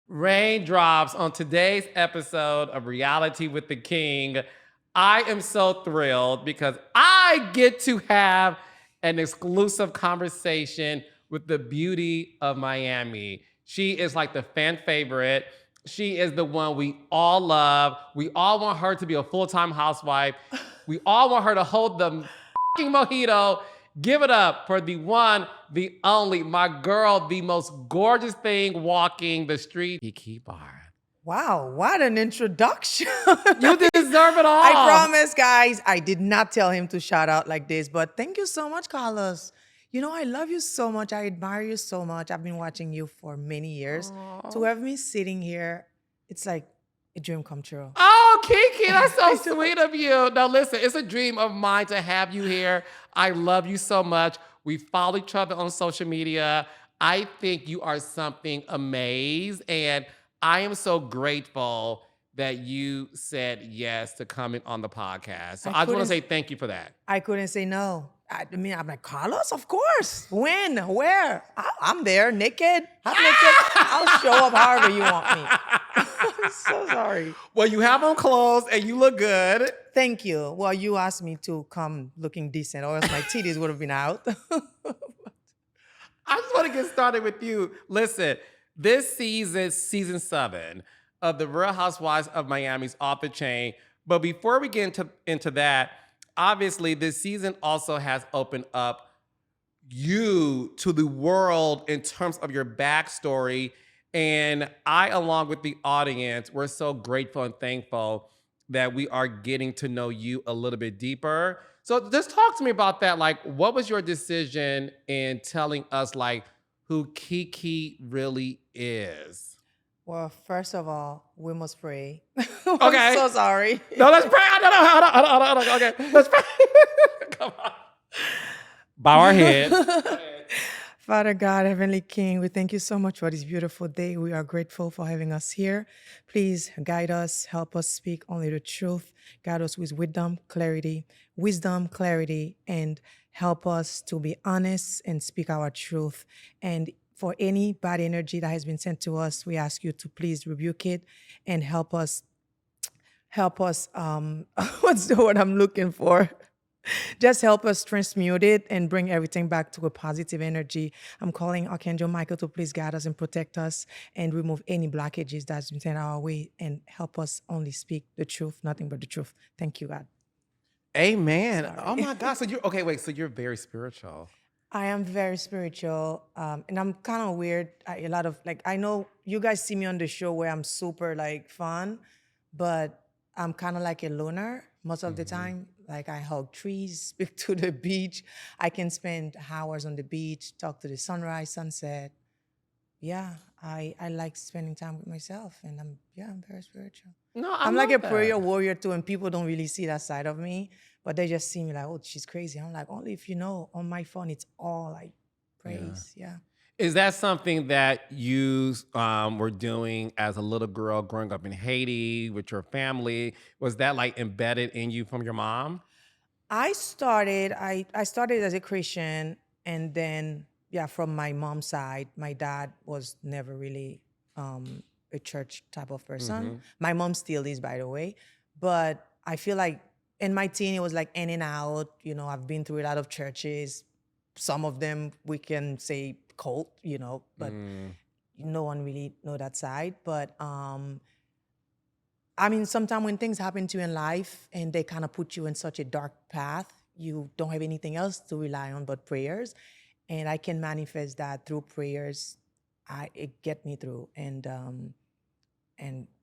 Raindrops on today's episode of Reality with the King. I am so thrilled because I get to have an exclusive conversation with the beauty of Miami. She is like the fan favorite. She is the one we all love. We all want her to be a full-time housewife. We all want her to hold the fucking mojito. Give it up for the one, the only, my girl, the most gorgeous thing walking the street, KIKI BARTH. Wow, what an introduction. You deserve it all. I promise, guys, I did not tell him to shout out like this, but thank you so much, Carlos. You know, I love you so much. I admire you so much. I've been watching you for many years. Aww. To have me sitting here, it's like a dream come true. Oh, Kiki, that's so sweet of you. Now, listen, it's a dream of mine to have you here. I love you so much. We follow each other on social media. I think you are something amazing, and I am so grateful that you said yes to coming on the podcast. So I just want to say thank you for that. I couldn't say no. I mean, I'm like, Carlos, of course. When? Where? I'm there, naked, half naked. I'll show up however you want me. I'm so sorry. Well, you have on clothes and you look good. Thank you. Well, you asked me to come looking decent, or else my titties would have been out. I just want to get started with you. Listen, this season 7 of The Real Housewives of Miami's off the chain. But before we get into that, obviously this season also has opened up you to the world in terms of your backstory. And I, along with the audience, we're so grateful and thankful that we are getting to know you a little bit deeper. So just talk to me about that. Like, what was your decision in telling us, like, who Kiki really is? Well, first of all, we must pray. Okay. I'm so sorry. No, let's pray. Hold on. Okay, let's pray. Come on. Bow our head. Father God, Heavenly King, we thank you so much for this beautiful day. We are grateful for having us here. Please guide us, help us speak only the truth. Guide us with wisdom, clarity, and help us to be honest and speak our truth. And for any bad energy that has been sent to us, we ask you to please rebuke it and help us, what's the word I'm looking for? Just help us transmute it and bring everything back to a positive energy. I'm calling Archangel Michael to please guide us and protect us and remove any blockages that's been sent our way and help us only speak the truth, nothing but the truth. Thank you, God. Amen. Sorry. Oh my God. So you're very spiritual. I am very spiritual, and I'm kind of weird. I know you guys see me on the show where I'm super like fun, but I'm kind of like a loner most of the time. Like I hug trees, speak to the beach. I can spend hours on the beach, talk to the sunrise, sunset. Yeah, I like spending time with myself, and I'm very spiritual. No, I'm like a that. prayer warrior too, and people don't really see that side of me, but they just see me like, oh, she's crazy. I'm like, only if you know, on my phone, it's all like praise. Yeah. Is that something that you were doing as a little girl growing up in Haiti with your family? Was that like embedded in you from your mom? I started as a Christian, and then from my mom's side, my dad was never really a church type of person. My mom still is, by the way, but I feel like in my teen it was like in and out. You know, I've been through a lot of churches. Some of them we can say cult, but no one really know that side. But I mean, sometimes when things happen to you in life and they kind of put you in such a dark path, you don't have anything else to rely on but prayers. And I can manifest that through prayers. It get me through. And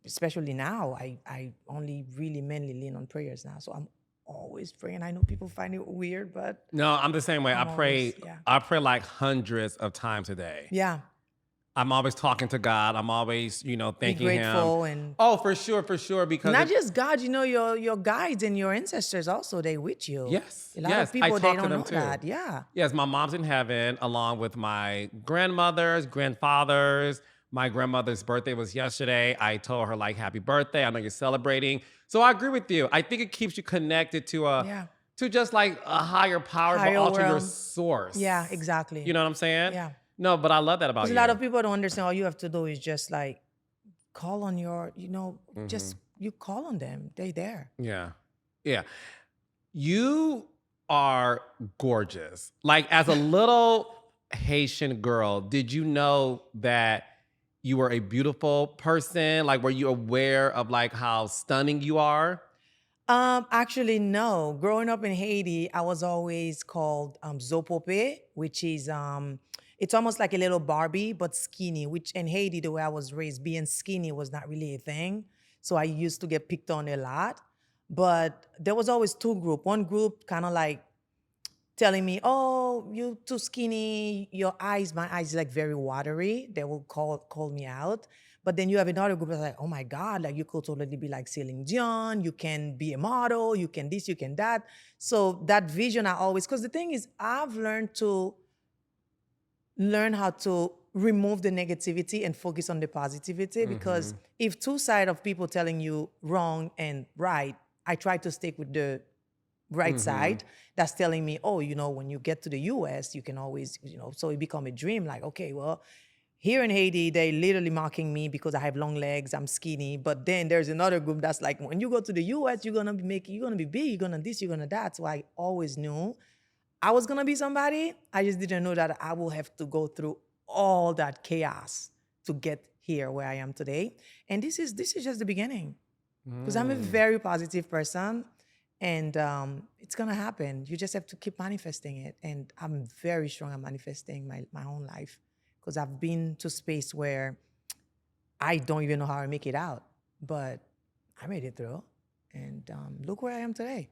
especially now, I only really mainly lean on prayers now. So I'm always praying. I know people find it weird, but no, I'm the same way. I pray like hundreds of times a day. Yeah. I'm always talking to God. I'm always, thanking Be grateful him. and for sure. Because not just God, your guides and your ancestors also, they with you. Yes. A lot of people, they don't know that. Yeah. Yes, my mom's in heaven along with my grandmothers, grandfathers. My grandmother's birthday was yesterday. I told her like, happy birthday. I know you're celebrating. So I agree with you. I think it keeps you connected to to just like a higher power, but also your source. Yeah, exactly. You know what I'm saying? Yeah. No, but I love that about you. A lot of people don't understand. All you have to do is just like call on your, just you call on them. They there. Yeah. Yeah. You are gorgeous. Like, as a little Haitian girl, did you know that you were a beautiful person? Like, were you aware of like how stunning you are? Actually, no. Growing up in Haiti, I was always called Zopope, which is it's almost like a little Barbie, but skinny. Which in Haiti, the way I was raised, being skinny was not really a thing. So I used to get picked on a lot. But there was always two group. One group kind of like telling me, "Oh, you too skinny. Your eyes, my eyes like very watery." They will call me out. But then you have another group that's like, "Oh my God, like you could totally be like Celine Dion. You can be a model. You can this, you can that." So that vision, I always, because the thing is, I've learn how to remove the negativity and focus on the positivity, because if two sides of people telling you wrong and right, I try to stick with the right side that's telling me, oh, when you get to the US, you can always, so it become a dream. Like, okay, well, here in Haiti, they literally mocking me because I have long legs, I'm skinny. But then there's another group that's like, when you go to the US, you're gonna be big, you're gonna this, you're gonna that. So I always knew I was gonna be somebody. I just didn't know that I will have to go through all that chaos to get here where I am today. And this is just the beginning, because I'm a very positive person, and it's gonna happen. You just have to keep manifesting it. And I'm very strong at manifesting my own life, because I've been to space where I don't even know how I make it out, but I made it through, and look where I am today.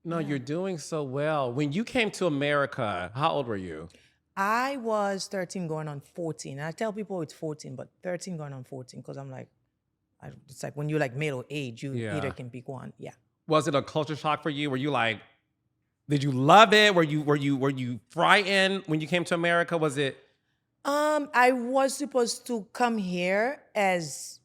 No, you're doing so well. When you came to America, how old were you? I was 13 going on 14. And I tell people it's 14, but 13 going on 14, because I'm like, it's like when you're like middle age, you either can pick one. Yeah. Was it a culture shock for you? Were you like, did you love it? Were you frightened when you came to America? Was it? I was supposed to come here as,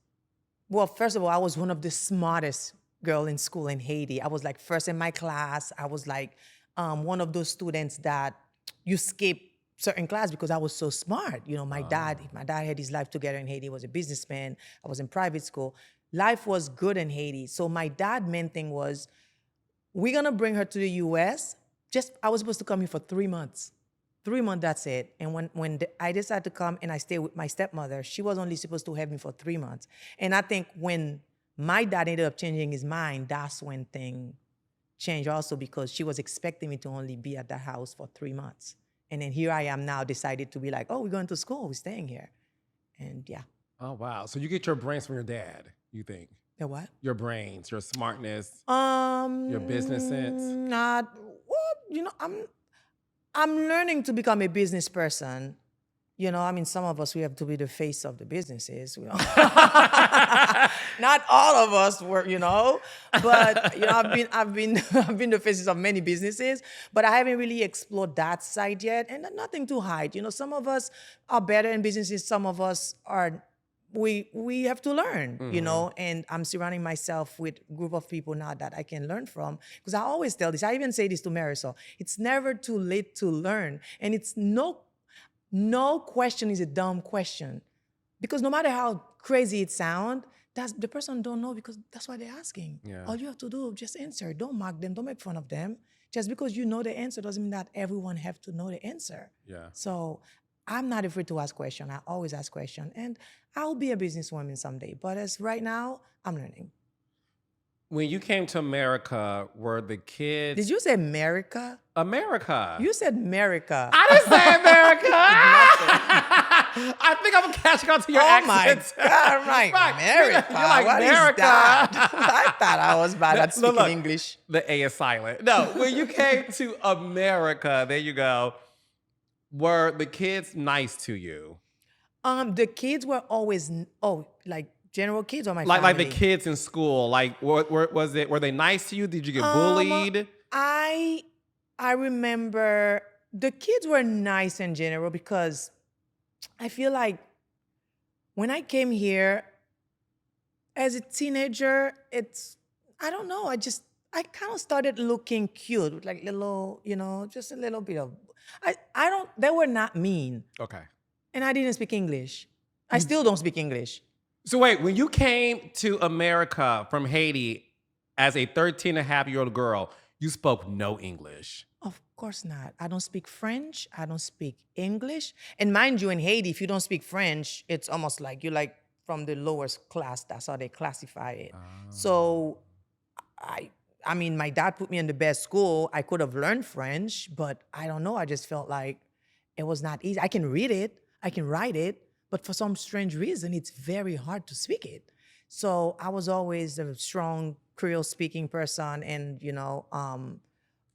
well, first of all, I was one of the smartest girl in school in Haiti. I was like first in my class. I was like one of those students that you skip certain class because I was so smart. My dad had his life together in Haiti. He was a businessman. I was in private school. Life was good in Haiti. So my dad main thing was, we're gonna bring her to the US. I was supposed to come here for 3 months. 3 months, that's it. And when I decided to come and I stayed with my stepmother, she was only supposed to have me for 3 months. And I think when my dad ended up changing his mind, that's when things changed also, because she was expecting me to only be at the house for 3 months. And then here I am now, decided to be like, oh, we're going to school, we're staying here. And yeah. Oh, wow. So you get your brains from your dad, you think? The what? Your brains, your smartness, your business sense? Not, well, I'm learning to become a business person. Some of us, we have to be the face of the businesses. Not all of us were, but I've been the faces of many businesses, but I haven't really explored that side yet, and nothing to hide. Some of us are better in businesses. Some of us are. We have to learn, and I'm surrounding myself with a group of people now that I can learn from, because I always tell this. I even say this to Marisol. It's never too late to learn, and it's no question is a dumb question, because no matter how crazy it sounds, that's the person don't know, because that's why they're asking. Yeah. All you have to do is just answer. Don't mock them. Don't make fun of them. Just because you know the answer doesn't mean that everyone have to know the answer. Yeah. So I'm not afraid to ask questions. I always ask questions, and I'll be a businesswoman someday. But as right now, I'm learning. When you came to America, were the kids... Did you say America? America. You said America. I didn't say America. I think I'm catching on to your accent. Oh my God, I'm like, Right. America. You're like, what America. is that? I thought I was bad at speaking Look, English. The A is silent. No, when you came to America, there you go, were the kids nice to you? The kids were always, like general kids or my family? Like the kids in school, like were they nice to you? Did you get bullied? I remember the kids were nice in general, because I feel like when I came here as a teenager, I don't know, I kind of started looking cute with like little, just a little bit of, they were not mean. Okay. And I didn't speak English. I still don't speak English. So wait, when you came to America from Haiti as a 13 and a half-year-old girl, you spoke no English. Of course not. I don't speak French. I don't speak English. And mind you, in Haiti, if you don't speak French, it's almost like you're like from the lowest class. That's how they classify it. So I I mean, my dad put me in the best school. I could have learned French, but I don't know. I just felt like it was not easy. I can read it, I can write it, but for some strange reason, it's very hard to speak it. So I was always a strong Creole speaking person, and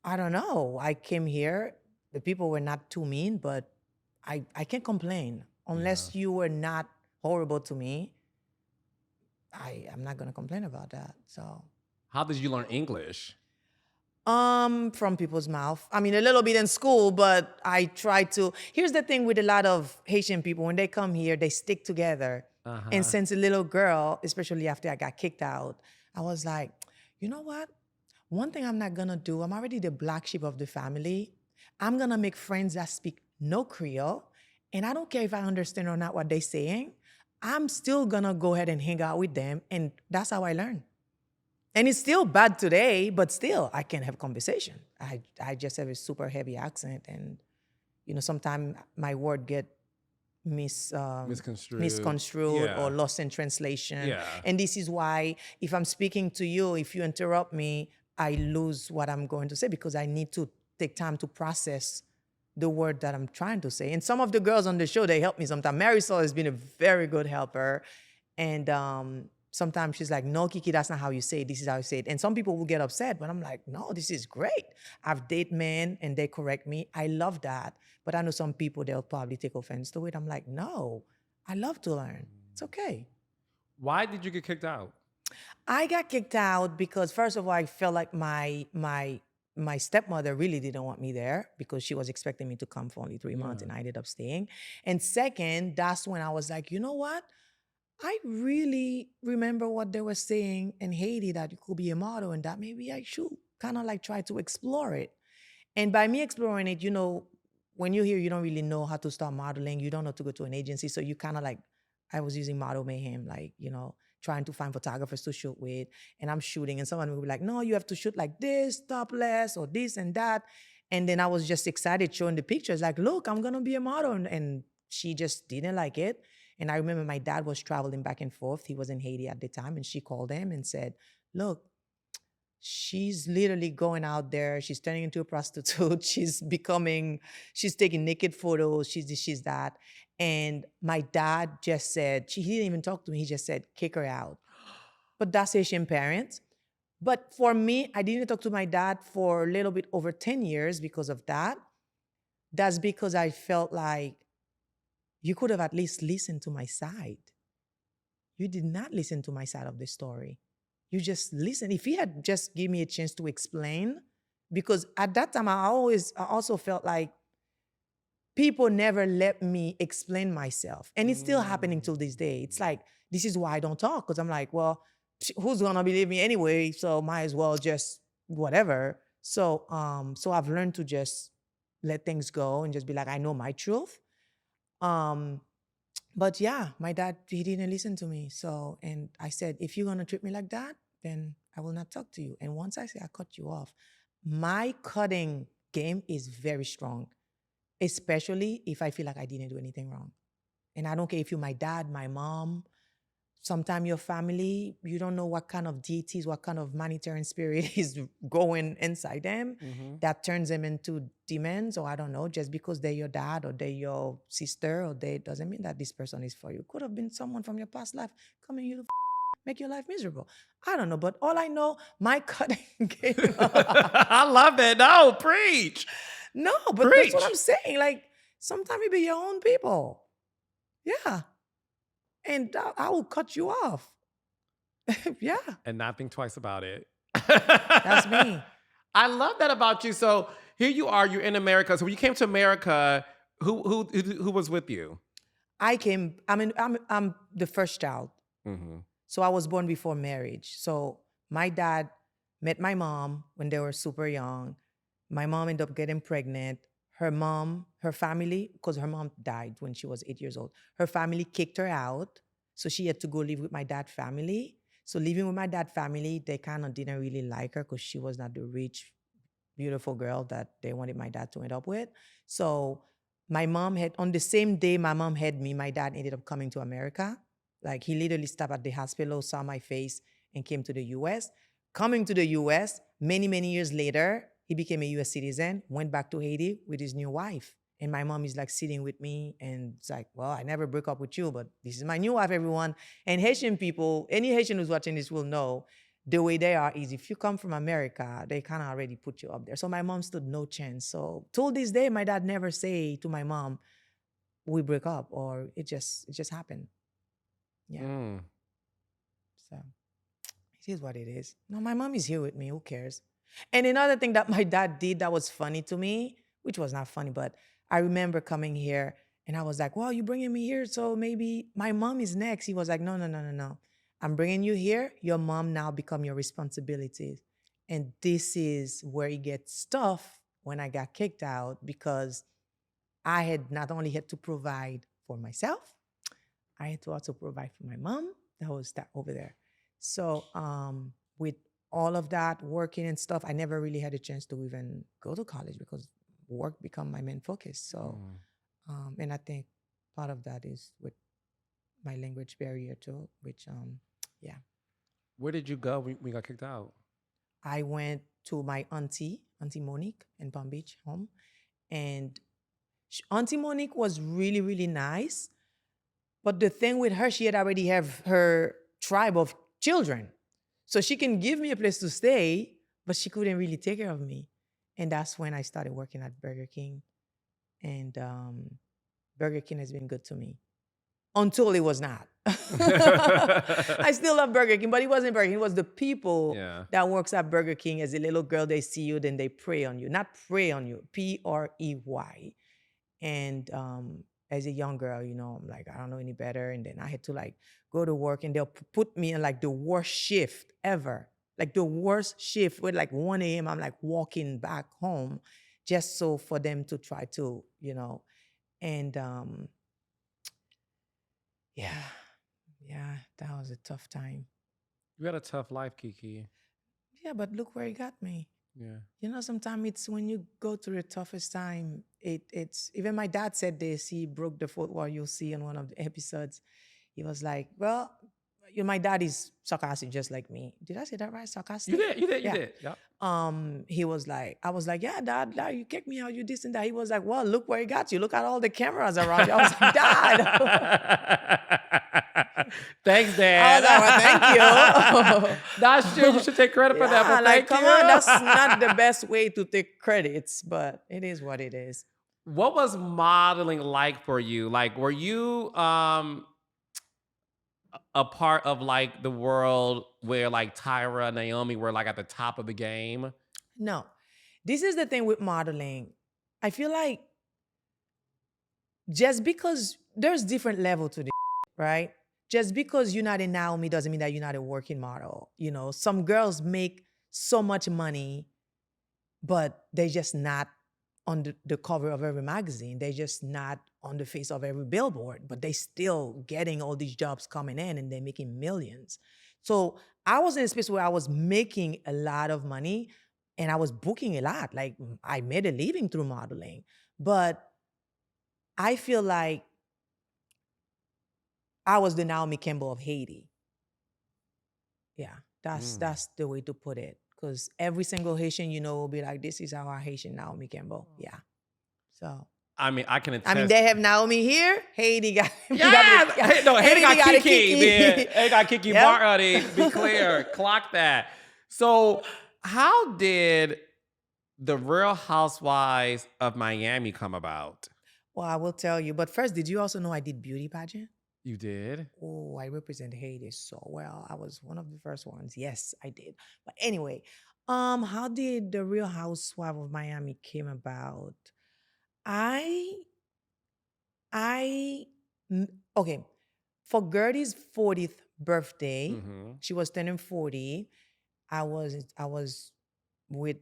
I don't know. I came here. The people were not too mean, but I can't complain Yeah. unless you were not horrible to me. I'm not gonna complain about that. So. How did you learn English? From people's mouth. I mean, a little bit in school, but I try to. Here's the thing with a lot of Haitian people: when they come here, they stick together. And Uh-huh. since a little girl, especially after I got kicked out, I was like, you know what? One thing I'm not gonna do. I'm already the black sheep of the family. I'm gonna make friends that speak no Creole, and I don't care if I understand or not what they're saying. I'm still gonna go ahead and hang out with them, and that's how I learn. And it's still bad today, but still, I can have conversation. I just have a super heavy accent, and sometimes my word get misconstrued Yeah. or lost in translation. Yeah. And this is why, if I'm speaking to you, if you interrupt me, I lose what I'm going to say because I need to take time to process the word that I'm trying to say. And some of the girls on the show, they help me sometimes. Marisol has been a very good helper. And sometimes she's like, no, Kiki, that's not how you say it. This is how you say it. And some people will get upset, but I'm like, no, this is great. I've dated men and they correct me. I love that. But I know some people, they'll probably take offense to it. I'm like, no, I love to learn. It's okay. Why did you get kicked out? I got kicked out because first of all, I felt like my stepmother really didn't want me there because she was expecting me to come for only 3 months and I ended up staying. And second, that's when I was like, you know what? I really remember what they were saying in Haiti that you could be a model and that maybe I should kind of like try to explore it. And by me exploring it, when you're here, you don't really know how to start modeling. You don't know to go to an agency. So you kind of like, I was using Model Mayhem, like, trying to find photographers to shoot with. And I'm shooting, and someone will be like, no, you have to shoot like this, topless, or this and that. And then I was just excited showing the pictures, like, look, I'm going to be a model. And she just didn't like it. And I remember my dad was traveling back and forth. He was in Haiti at the time. And she called him and said, look, she's literally going out there. She's turning into a prostitute. She's taking naked photos. She's this, she's that. And my dad just said, he didn't even talk to me. He just said, kick her out. But that's Haitian parents. But for me, I didn't talk to my dad for a little bit over 10 years because of that. That's because I felt like you could have at least listened to my side. You did not listen to my side of the story. You just listened. If he had just give me a chance to explain, because at that time I also felt like people never let me explain myself. And it's still happening till this day. It's like, this is why I don't talk, because I'm like, well, who's gonna believe me anyway? So might as well just whatever. So I've learned to just let things go and just be like, I know my truth. But yeah, my dad, he didn't listen to me. So, and I said, if you're gonna treat me like that, then I will not talk to you. And once I say I cut you off, my cutting game is very strong, especially if I feel like I didn't do anything wrong. And I don't care if you're my dad, my mom, sometimes your family, you don't know what kind of deities, what kind of monetary spirit is going inside them that turns them into demons, or I don't know, just because they're your dad or they're your sister, or they doesn't mean that this person is for you. Could have been someone from your past life coming you to make your life miserable. I don't know, but all I know, my cutting game. I love it. No, preach. No, but Preach. that's what I'm saying. Like, sometimes you be your own people. Yeah. And I will cut you off. Yeah. And not think twice about it. That's me. I love that about you. So here you are, you're in America. So when you came to America, who was with you? I'm the first child. Mm-hmm. So I was born before marriage. So my dad met my mom when they were super young. My mom ended up getting pregnant. Her family, because her mom died when she was 8 years old, her family kicked her out. So she had to go live with my dad's family. So living with my dad's family, they kind of didn't really like her because she was not the rich, beautiful girl that they wanted my dad to end up with. So my mom had, on the same day my mom had me, my dad ended up coming to America. Like he literally stopped at the hospital, saw my face, and came to the US. Coming to the US, many, many years later, he became a US citizen, went back to Haiti with his new wife. And my mom is like sitting with me and it's like, well, I never broke up with you, but this is my new wife, everyone. And Haitian people, any Haitian who's watching this will know the way they are is if you come from America, they kind of already put you up there. So my mom stood no chance. So till this day, my dad never say to my mom, we break up or it just happened. Yeah. Mm. So it is what it is. No, my mom is here with me. Who cares? And another thing that my dad did that was funny to me, which was not funny, but I remember coming here and I was like, well, you bringing me here, so maybe my mom is next. He was like, no, no, no, no, no. I'm bringing you here. Your mom now become your responsibility. And this is where it gets tough when I got kicked out because I had not only had to provide for myself, I had to also provide for my mom that was that over there. So with all of that working and stuff, I never really had a chance to even go to college because work become my main focus. So and I think part of that is with my language barrier too, which yeah. Where did you go when you got kicked out? I went to my auntie Monique in Palm Beach home, and Auntie Monique was really, really nice. But the thing with her, she had already have her tribe of children. So she can give me a place to stay, but she couldn't really take care of me. And that's when I started working at Burger King. And Burger King has been good to me until it was not. I still love Burger King, but it wasn't Burger King. It was the people that works at Burger King. As a little girl, they see you, then they prey on you. Not prey on you, Prey. And as a young girl, you know, I'm like, I don't know any better. And then I had to like go to work and they'll put me in like the worst shift ever. Like the worst shift with like 1 a.m. I'm like walking back home just so for them to try to, you know, and yeah, that was a tough time. You had a tough life, Kiki. Yeah, but look where it got me. Yeah. You know, sometimes it's when you go through the toughest time, it's even my dad said this, he broke the fourth wall, you'll see in one of the episodes. He was like, well, you know, my dad is sarcastic just like me. Did I say that right? Sarcastic? You did. Yep. He was like, I was like, yeah, dad, you kicked me out, you this and that. He was like, well, look where it got you. Look at all the cameras around you. I was like, Dad. Thanks, Dad. I was like, well, thank you. That's true. You should take credit for that. But like, thank come you. on, that's not the best way to take credits, but it is what it is. What was modeling like for you? Like, were you a part of like the world where like Tyra and Naomi were like at the top of the game? No. This is the thing with modeling. I feel like just because there's different level to this, right? Just because you're not a Naomi doesn't mean that you're not a working model. You know, some girls make so much money, but they're just not on the cover of every magazine. They're just not on the face of every billboard, but they still getting all these jobs coming in and they're making millions. So I was in a space where I was making a lot of money and I was booking a lot. Like I made a living through modeling, but I feel like I was the Naomi Campbell of Haiti. Yeah, that's the way to put it. Because every single Haitian, you know, will be like, this is our Haitian Naomi Campbell. Yeah. So. I mean, I can attest. I mean, they have Naomi here. Haiti got. Haiti got Kiki. Haiti got Kiki Bartth. Be clear. Clock that. So, how did the Real Housewives of Miami come about? Well, I will tell you. But first, did you also know I did beauty pageant? You did? Oh, I represent Haiti so well. I was one of the first ones. Yes, I did. But anyway, how did the Real Housewife of Miami came about? Okay, for Gertie's 40th birthday, she was turning 40. I was with,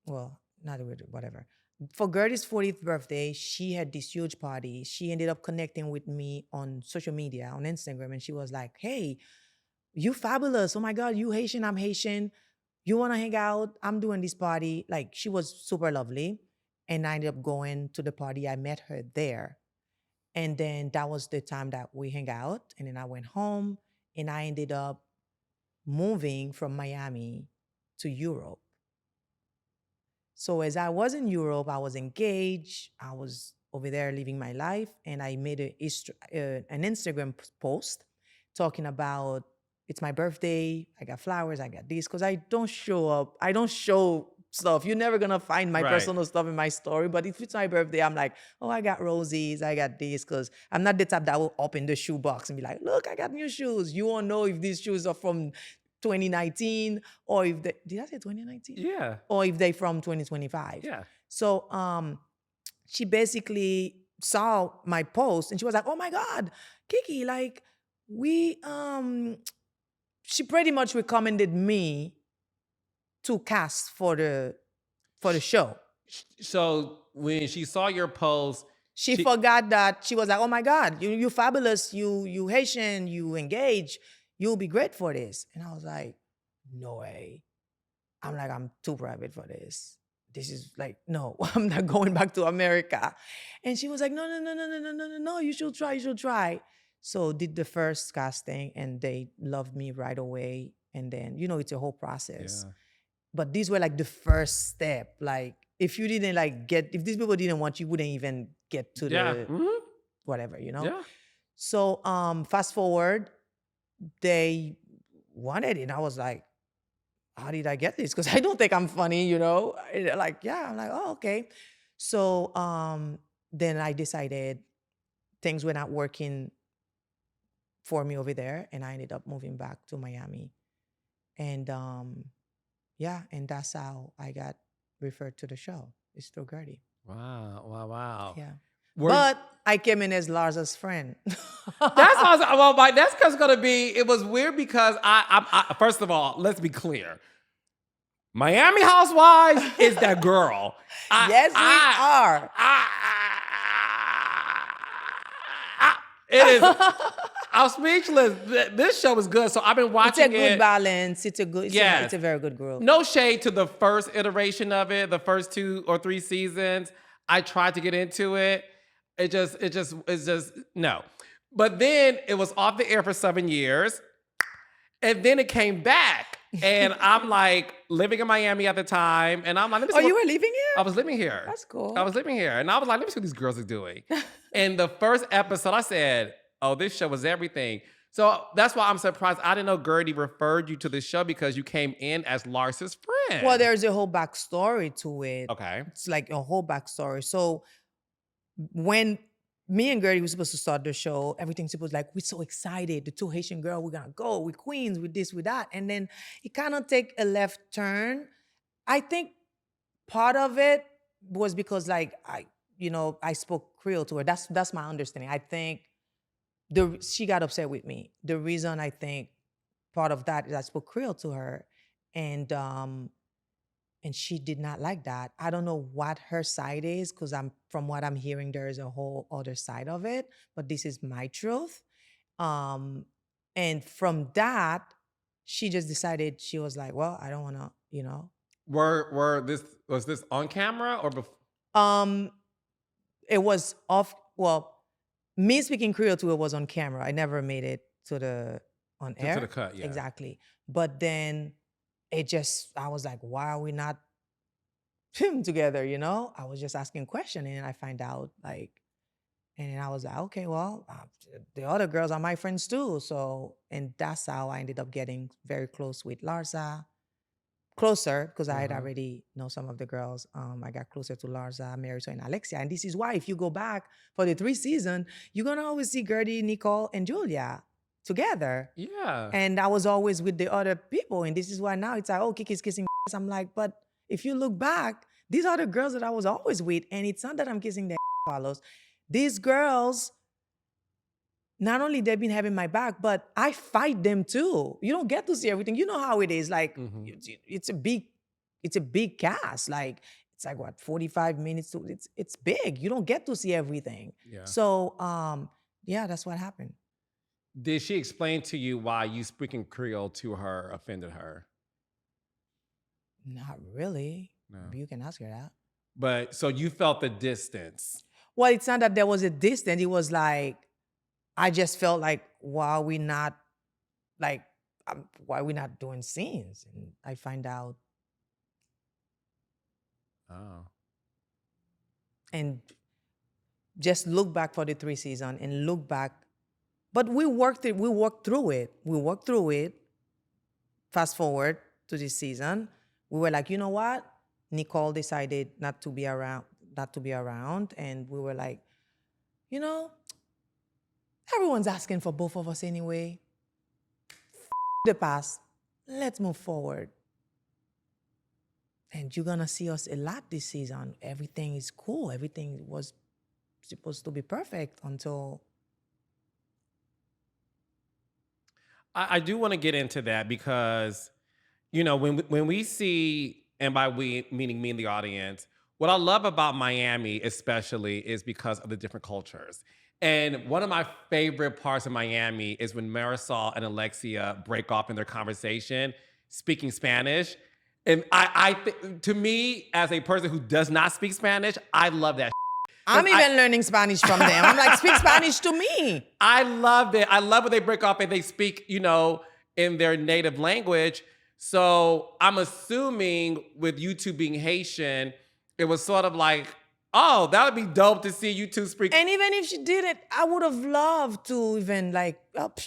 well, not with, whatever. for Gertie's 40th birthday, she had this huge party. She ended up connecting with me on social media, on Instagram, and she was like, "Hey, you fabulous. Oh my God, you Haitian, I'm Haitian. You want to hang out? I'm doing this party." Like, she was super lovely. And I ended up going to the party. I met her there. And then that was the time that we hang out. And then I went home and I ended up moving from Miami to Europe. So as I was in Europe, I was engaged. I was over there living my life, and I made an Instagram post talking about it's my birthday. I got flowers. I got this because I don't show up. I don't show stuff. You're never gonna find my Right. personal stuff in my story. But if it's my birthday, I'm like, oh, I got roses. I got this, because I'm not the type that will open the shoe box and be like, look, I got new shoes. You won't know if these shoes are from 2019 or if they, did I say 2019? Yeah. Or if they from 2025. Yeah. So she basically saw my post and she was like, oh my God, Kiki, like she pretty much recommended me to cast for the show. So when she saw your post, She forgot that. She was like, oh my God, you fabulous, you Haitian, you engaged, you'll be great for this. And I was like, no way. I'm like, I'm too private for this. This is like, no, I'm not going back to America. And she was like, no, you should try. So did the first casting and they loved me right away. And then, it's a whole process. Yeah. But these were like the first step. Like, if you didn't if these people didn't want you, wouldn't even get to the whatever, Yeah. So fast forward, they wanted it. And I was like, how did I get this? Because I don't think I'm funny, Like, yeah, I'm like, oh, okay. So then I decided things were not working for me over there, and I ended up moving back to Miami. And yeah, and that's how I got referred to the show. It's through Guerdy. Wow. Yeah. Were- But I came in as Larsa's friend. That's awesome. Well, that's because gonna be. It was weird because I first of all, let's be clear. Miami Housewives is that girl. Yes, we are. It is. I'm speechless. This show is good. So I've been It's watching a good balance. It's a good. Yes. It's a very good group. No shade to the first iteration of it, the first 2 or 3 seasons. I tried to get into it. It's just no. But then it was off the air for 7 years. And then it came back. And I'm like living in Miami at the time. And I'm like, let me see you were living here? I was living here. That's cool. I was living here. And I was like, let me see what these girls are doing. And the first episode, I said, oh, this show was everything. So that's why I'm surprised. I didn't know Gertie referred you to this show because you came in as Lars's friend. Well, there's a whole backstory to it. Okay. It's like a whole backstory. So when me and Gertie were supposed to start the show, everything's supposed like, we're so excited. The 2 Haitian girls, we're gonna go with queens, with this, with that. And then it kind of take a left turn. I think part of it was because like I spoke Creole to her. That's my understanding. I think she got upset with me. The reason I think part of that is I spoke Creole to her, and she did not like that. I don't know what her side is, because from what I'm hearing, there is a whole other side of it, but this is my truth. And from that, she just decided, she was like, well, I don't want to, Was this on camera or before? It was off. Well, me speaking Creole to it was on camera. I never made it on air. To the cut, yeah. Exactly. But then I was like, why are we not together? I was just asking questions, and I find out and then I was like, okay, well, the other girls are my friends too. So, and that's how I ended up getting very close with Larsa. Closer, because I had already know some of the girls. I got closer to Larsa, Marisol, and Alexia. And this is why, if you go back for the 3 seasons, you're going to always see Guerdy, Nicole, and Julia together. Yeah. And I was always with the other people. And this is why now it's like, oh, Kiki's kissing. I'm like, but if you look back, these are the girls that I was always with. And it's not that I'm kissing their follows. These girls, not only they've been having my back, but I fight them too. You don't get to see everything. You know how it is. Like, it's a big cast. Like, it's like what 45 minutes to it's big. You don't get to see everything. Yeah. So yeah, that's what happened. Did she explain to you why you speaking Creole to her offended her? Not really. No. You can ask her that. But so you felt the distance. Well, it's not that there was a distance. It was like I just felt like why are we not like why are we not doing scenes? And I find out Oh. and just look back for the 3 seasons and look back. But we worked through it. Fast forward to this season, we were like, you know what? Nicole decided not to be around, and we were like, you know, everyone's asking for both of us anyway. The past, let's move forward. And you're gonna see us a lot this season. Everything is cool. Everything was supposed to be perfect until. I do want to get into that because, you know, when we see, and by we meaning me and the audience, what I love about Miami especially is because of the different cultures. And one of my favorite parts of Miami is when Marisol and Alexia break off in their conversation speaking Spanish. And to me, as a person who does not speak Spanish, I love that. I'm even learning Spanish from them. I'm like, speak Spanish to me. I loved it. I love when they break off and they speak, you know, in their native language. So I'm assuming with you two being Haitian, it was sort of like, oh, that would be dope to see you two speak. And even if she did it, I would have loved to even like,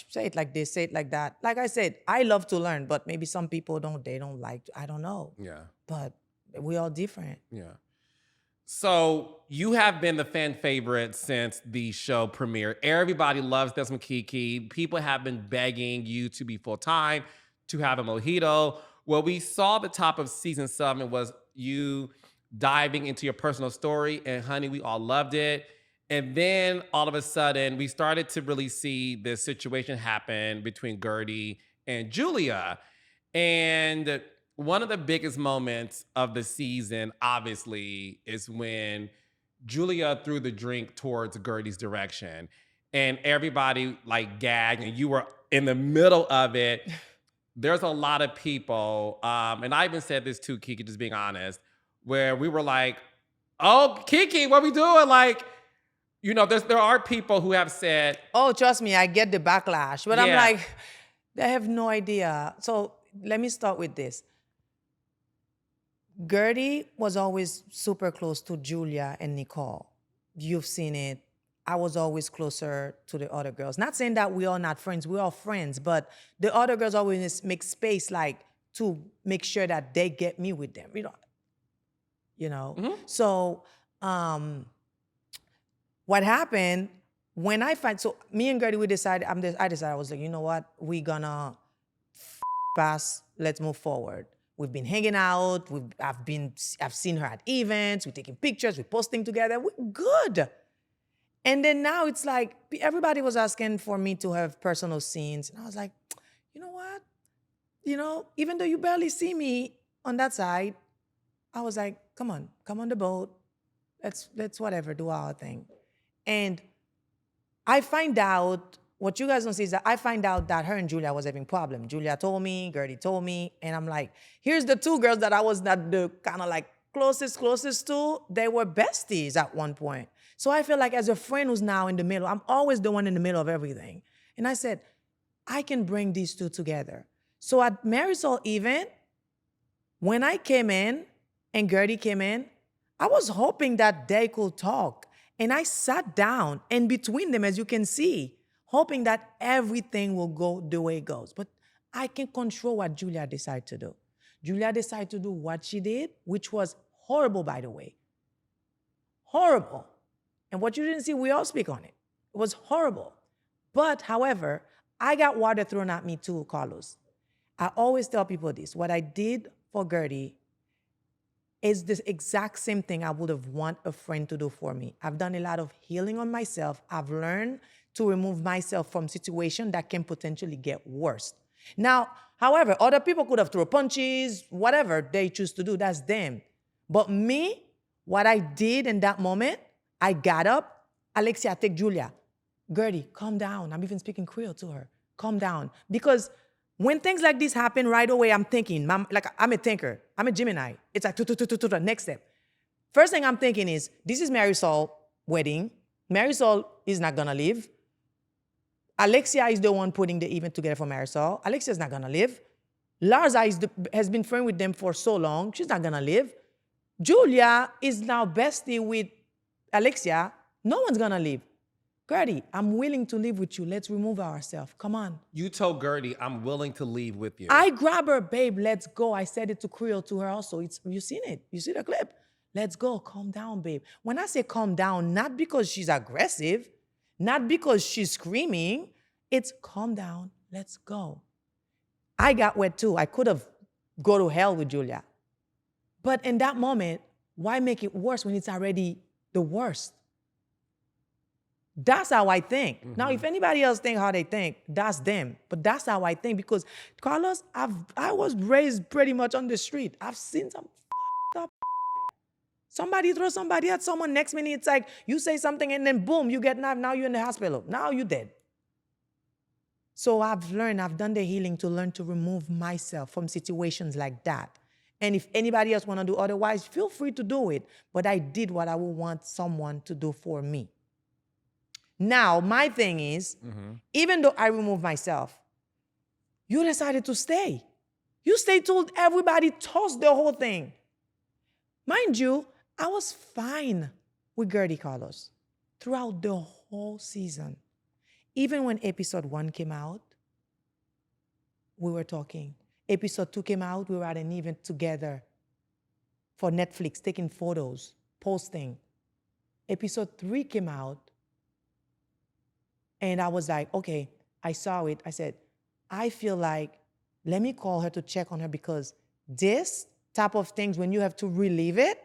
say it like this, say it like that. Like I said, I love to learn, but maybe some people they don't like, I don't know. Yeah. But we all different. Yeah. So you have been the fan favorite since the show premiered. Everybody loves Desmond Kiki. People have been begging you to be full-time, to have a mojito. What we saw at the top of season 7 was you diving into your personal story, and honey, we all loved it. And then all of a sudden, we started to really see this situation happen between Gertie and Julia. And one of the biggest moments of the season, obviously, is when Julia threw the drink towards Gertie's direction. And everybody like gagged, and you were in the middle of it. There's a lot of people, and I even said this too, Kiki, just being honest, where we were like, oh, Kiki, what we doing? Like, you know, there are people who have said, oh, trust me, I get the backlash. But I'm Yeah. like, they have no idea. So let me start with this. Guerdy was always super close to Julia and Nicole. You've seen it. I was always closer to the other girls. Not saying that we are not friends. We're all friends. But the other girls always make space like to make sure that they get me with them. You know? Mhm. So what happened when so me and Guerdy, we decided, I decided, I was like, you know what? We gonna pass, let's move forward. We've been hanging out. I've seen her at events. We're taking pictures. We're posting together. We're good. And then now it's like everybody was asking for me to have personal scenes, and I was like, you know what? You know, even though you barely see me on that side, I was like, come on the boat. Let's whatever, do our thing. And I find out. What you guys don't see is that I find out that her and Julia was having problems. Julia told me, Gertie told me, and I'm like, here's the two girls that I was not the kind of like closest to. They were besties at one point. So I feel like as a friend who's now in the middle, I'm always the one in the middle of everything. And I said, I can bring these two together. So at Marisol event, when I came in and Gertie came in, I was hoping that they could talk. And I sat down, and between them, as you can see, hoping that everything will go the way it goes. But I can control what Julia decided to do. Julia decided to do what she did, which was horrible, by the way. Horrible. And what you didn't see, we all speak on it. It was horrible. But, however, I got water thrown at me too, Carlos. I always tell people this. What I did for Gertie is the exact same thing I would have want a friend to do for me. I've done a lot of healing on myself. I've learned to remove myself from situations that can potentially get worse. Now, however, other people could have thrown punches, whatever they choose to do, that's them. But me, what I did in that moment, I got up. Alexia, take Julia. Gertie, calm down. I'm even speaking Creole to her. Calm down. Because when things like this happen right away, I'm thinking, like I'm a thinker. I'm a Gemini. It's like, next step. First thing I'm thinking is, this is Marisol wedding. Marisol is not gonna leave. Alexia is the one putting the event together for Marisol. Alexia is not gonna leave. Larza has been friends with them for so long. She's not gonna leave. Julia is now bestie with Alexia. No one's gonna leave. Guerdy, I'm willing to live with you. Let's remove ourselves. Come on. You told Gertie, I'm willing to leave with you. I grab her, babe, let's go. I said it to Creole to her also. You seen it? You see the clip? Let's go. Calm down, babe. When I say calm down, not because she's aggressive, not because she's screaming, it's calm down. Let's go. I got wet too. I could have go to hell with Julia. But in that moment, why make it worse when it's already the worst? That's how I think. Mm-hmm. Now, if anybody else think how they think, that's them. But that's how I think because, Carlos, I was raised pretty much on the street. I've seen some up. Somebody throw somebody at someone, next minute it's like you say something and then boom, you get knife, now you're in the hospital. Now you're dead. So I've learned, I've done the healing to learn to remove myself from situations like that. And if anybody else want to do otherwise, feel free to do it. But I did what I would want someone to do for me. Now, my thing is, even though I removed myself, you decided to stay. You stayed till everybody tossed the whole thing. Mind you, I was fine with Gertie, Carlos throughout the whole season. Even when episode 1 came out, we were talking. Episode 2 came out, we were at an event together for Netflix, taking photos, posting. Episode 3 came out, and I was like, okay, I saw it. I said, I feel like, let me call her to check on her because this type of things, when you have to relive it,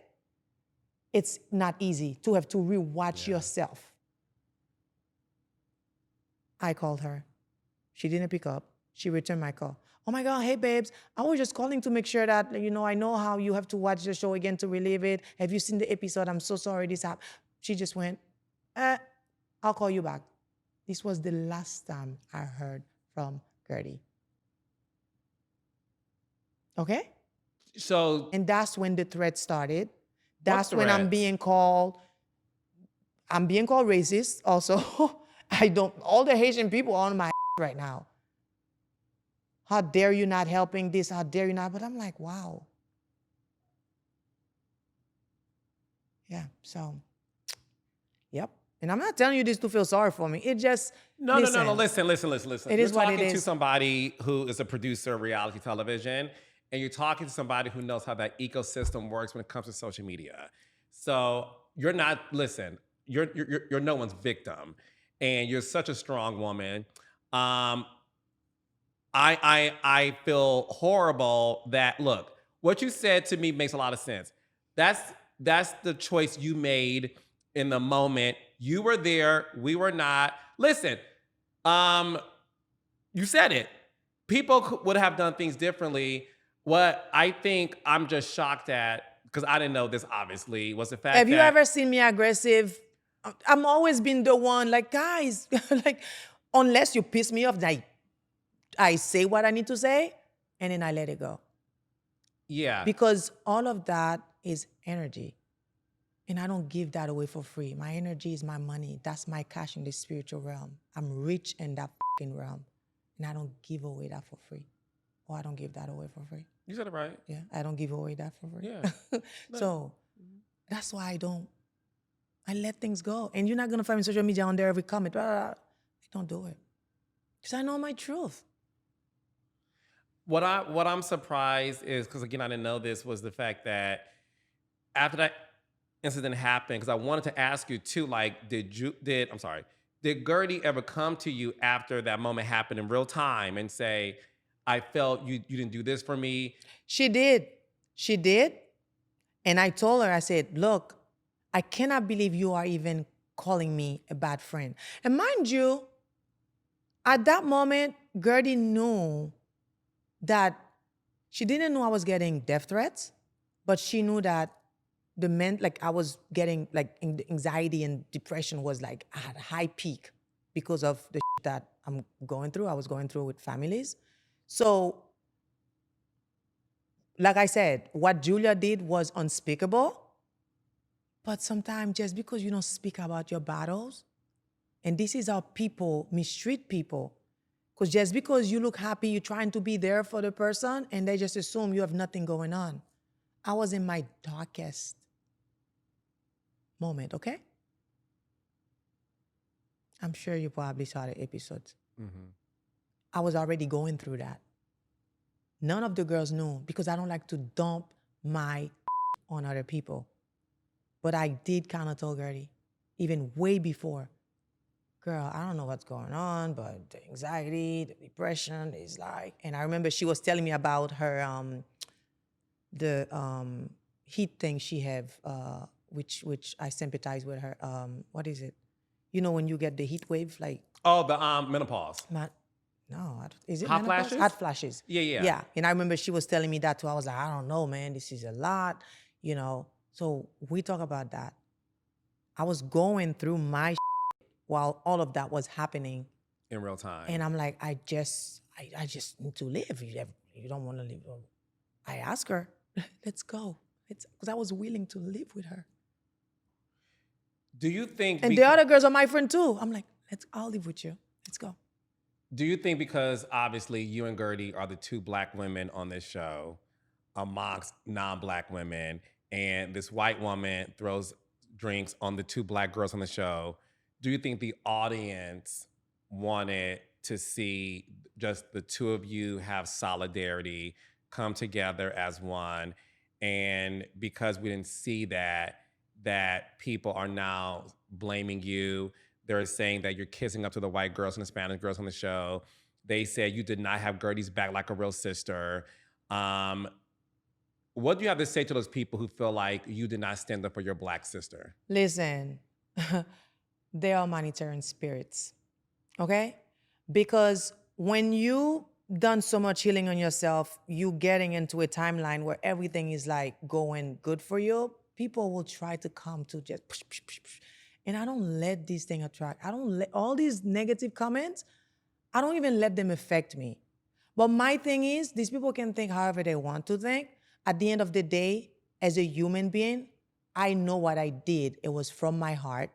it's not easy to have to rewatch yourself. I called her. She didn't pick up. She returned my call. Oh my God, hey babes, I was just calling to make sure that, I know how you have to watch the show again to relive it. Have you seen the episode? I'm so sorry this happened. She just went, I'll call you back. This was the last time I heard from Gertie. Okay? So, and that's when the threat started. That's when threat? I'm being called racist also. All the Haitian people are on my right now. How dare you not helping this? How dare you not? But I'm like, wow. Yeah, so, yep. And I'm not telling you this to feel sorry for me. It just, No. Listen. It is what it is. You're talking to somebody who is a producer of reality television, and you're talking to somebody who knows how that ecosystem works when it comes to social media. So you're not, you're no one's victim, and you're such a strong woman. I feel horrible that, look, what you said to me makes a lot of sense. That's the choice you made in the moment. You were there, we were not. Listen, you said it. People would have done things differently. What I think I'm just shocked at, because I didn't know this obviously, was the fact that— Have you ever seen me aggressive? I'm always been the one, like, guys, like, unless you piss me off, like, I say what I need to say, and then I let it go. Yeah. Because all of that is energy. And I don't give that away for free. My energy is my money. That's my cash in the spiritual realm. I'm rich in that fucking realm. And I don't give away that for free. Or I don't give that away for free. You said it right. Yeah, I don't give away that for free. Yeah. No. So that's why I let things go. And you're not going to find me on social media on there every comment. Blah, blah, blah. I don't do it. Because I know my truth. What I'm surprised is, because again, I didn't know this, was the fact that after that incident happened, because I wanted to ask you too, like, did Gertie ever come to you after that moment happened in real time and say, I felt you didn't do this for me? She did. And I told her, I said, look, I cannot believe you are even calling me a bad friend. And mind you, at that moment, Gertie knew that she didn't know I was getting death threats, but she knew that like I was getting like anxiety and depression was like at a high peak because of the shit that I'm going through. I was going through with families. So, like I said, what Julia did was unspeakable. But sometimes just because you don't speak about your battles, and this is how people mistreat people. Because just because you look happy, you're trying to be there for the person, and they just assume you have nothing going on. I was in my darkest moment, okay? I'm sure you probably saw the episodes. I was already going through that. None of the girls knew because I don't like to dump my on other people. But I did kind of tell Gertie, even way before, girl, I don't know what's going on, but the anxiety, the depression is like, and I remember she was telling me about her, the heat thing she have, which I sympathize with her. What is it? You know, when you get the heat wave, like, Oh, the menopause. no, is it Hot menopause? flashes? Hot flashes. Yeah. Yeah, and I remember she was telling me that too. I was like, I don't know, man, this is a lot, you know. So we talk about that. I was going through my while all of that was happening. In real time. And I'm like, I just need to live. You don't want to live. I asked her, let's go. Because I was willing to live with her. Do you think... And the other girls are my friend too. I'm like, I'll live with you. Let's go. Do you think because obviously you and Gertie are the two Black women on this show amongst non-Black women, and this white woman throws drinks on the two Black girls on the show, do you think the audience wanted to see just the two of you have solidarity, come together as one, and because we didn't see that people are now blaming you? They're saying that you're kissing up to the white girls and the Spanish girls on the show. They said you did not have Gertie's back like a real sister. What do you have to say to those people who feel like you did not stand up for your Black sister? Listen, they are monitoring spirits, okay? Because when you done so much healing on yourself, you getting into a timeline where everything is like going good for you, people will try to come to just push, push, push, push. And I don't let these things attract. I don't let all these negative comments, I don't even let them affect me. But my thing is, these people can think however they want to think. At the end of the day, as a human being, I know what I did. It was from my heart,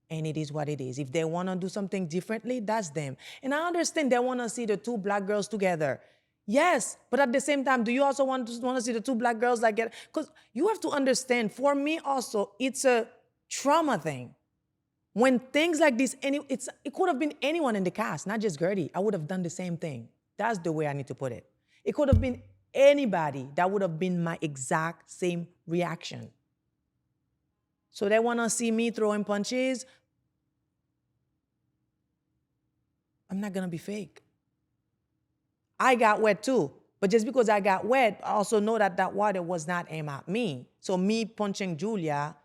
and it is what it is. If they want to do something differently, that's them. And I understand they want to see the two Black girls together. Yes, but at the same time, do you also want to see the two Black girls like get? Because you have to understand, for me also, it's a trauma thing. When things like this, it could have been anyone in the cast, not just Gertie. I would have done the same thing. That's the way I need to put it. It could have been anybody that would have been my exact same reaction. So they want to see me throwing punches. I'm not going to be fake. I got wet too. But just because I got wet, I also know that that water was not aimed at me. So me punching Julia,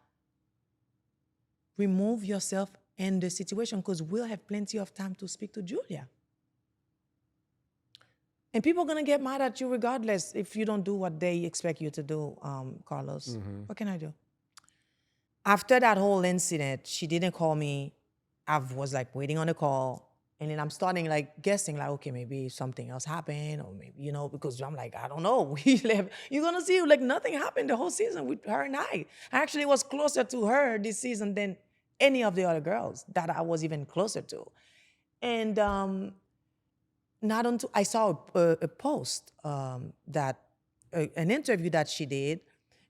remove yourself in the situation because we'll have plenty of time to speak to Julia. And people are going to get mad at you regardless if you don't do what they expect you to do, Carlos. Mm-hmm. What can I do? After that whole incident, she didn't call me. I was like waiting on a call. And then I'm starting like guessing like, okay, maybe something else happened or maybe, you know, because I'm like, I don't know. You're going to see like nothing happened the whole season with her and I. I actually was closer to her this season than any of the other girls that I was even closer to. And not until I saw a post an interview that she did.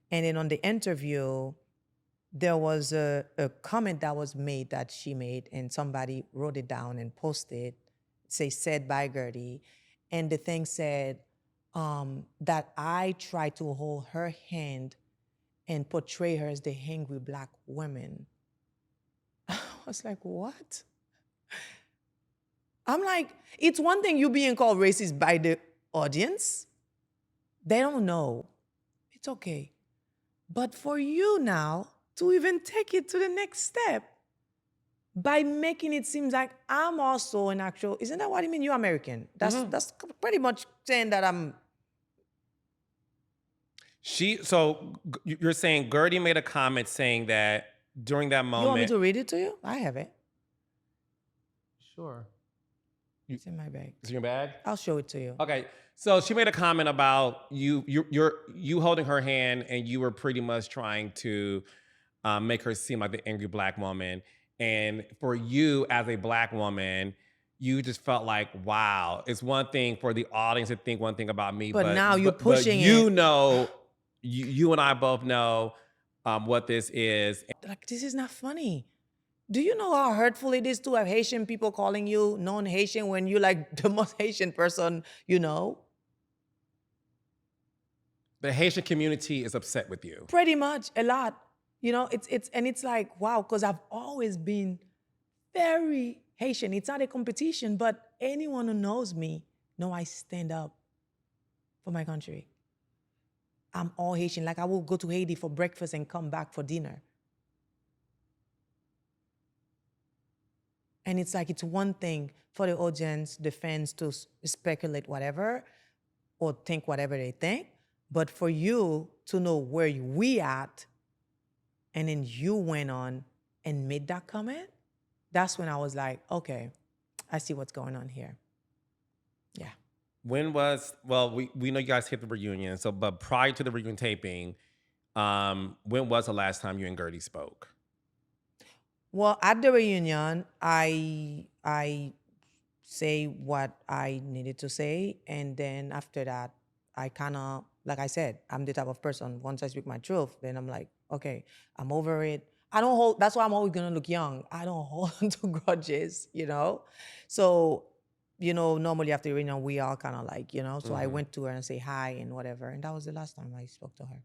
And then on the interview, there was a comment that was made that she made, and somebody wrote it down and posted, said by Gertie. And the thing said that I tried to hold her hand and portray her as the angry Black woman. I was like, what? I'm like, it's one thing you being called racist by the audience. They don't know. It's okay. But for you now to even take it to the next step by making it seem like I'm also an actual, isn't that what you mean? You're American. That's pretty much saying that I'm. You're saying Gertie made a comment saying that during that You want me moment. to read it to you? I have it. Sure. It's in my bag. It's in your bag? I'll show it to you. Okay. So she made a comment about you holding her hand, and you were pretty much trying to make her seem like the angry Black woman. And for you as a Black woman, you just felt like, wow, it's one thing for the audience to think one thing about me, But now you're but pushing you it. know, you and I both know what this is. Like, this is not funny. Do you know how hurtful it is to have Haitian people calling you non-Haitian when you're like the most Haitian person you know? The Haitian community is upset with you. Pretty much, a lot. You know, it's like, wow, because I've always been very Haitian. It's not a competition, but anyone who knows me know I stand up for my country. I'm all Haitian. Like, I will go to Haiti for breakfast and come back for dinner. And it's like, it's one thing for the audience, the fans to speculate whatever or think whatever they think. But for you to know where we at, and then you went on and made that comment, that's when I was like, okay, I see what's going on here. Yeah. We know you guys hit the reunion. But prior to the reunion taping, when was the last time you and Gertie spoke? Well, at the reunion, I say what I needed to say, and then after that, I kind of, like I said, I'm the type of person, once I speak my truth, then I'm like, okay, I'm over it. That's why I'm always gonna look young. I don't hold on to grudges, you know? So, you know, normally after the reunion, we all kind of like, you know, so I went to her and say hi and whatever, and that was the last time I spoke to her.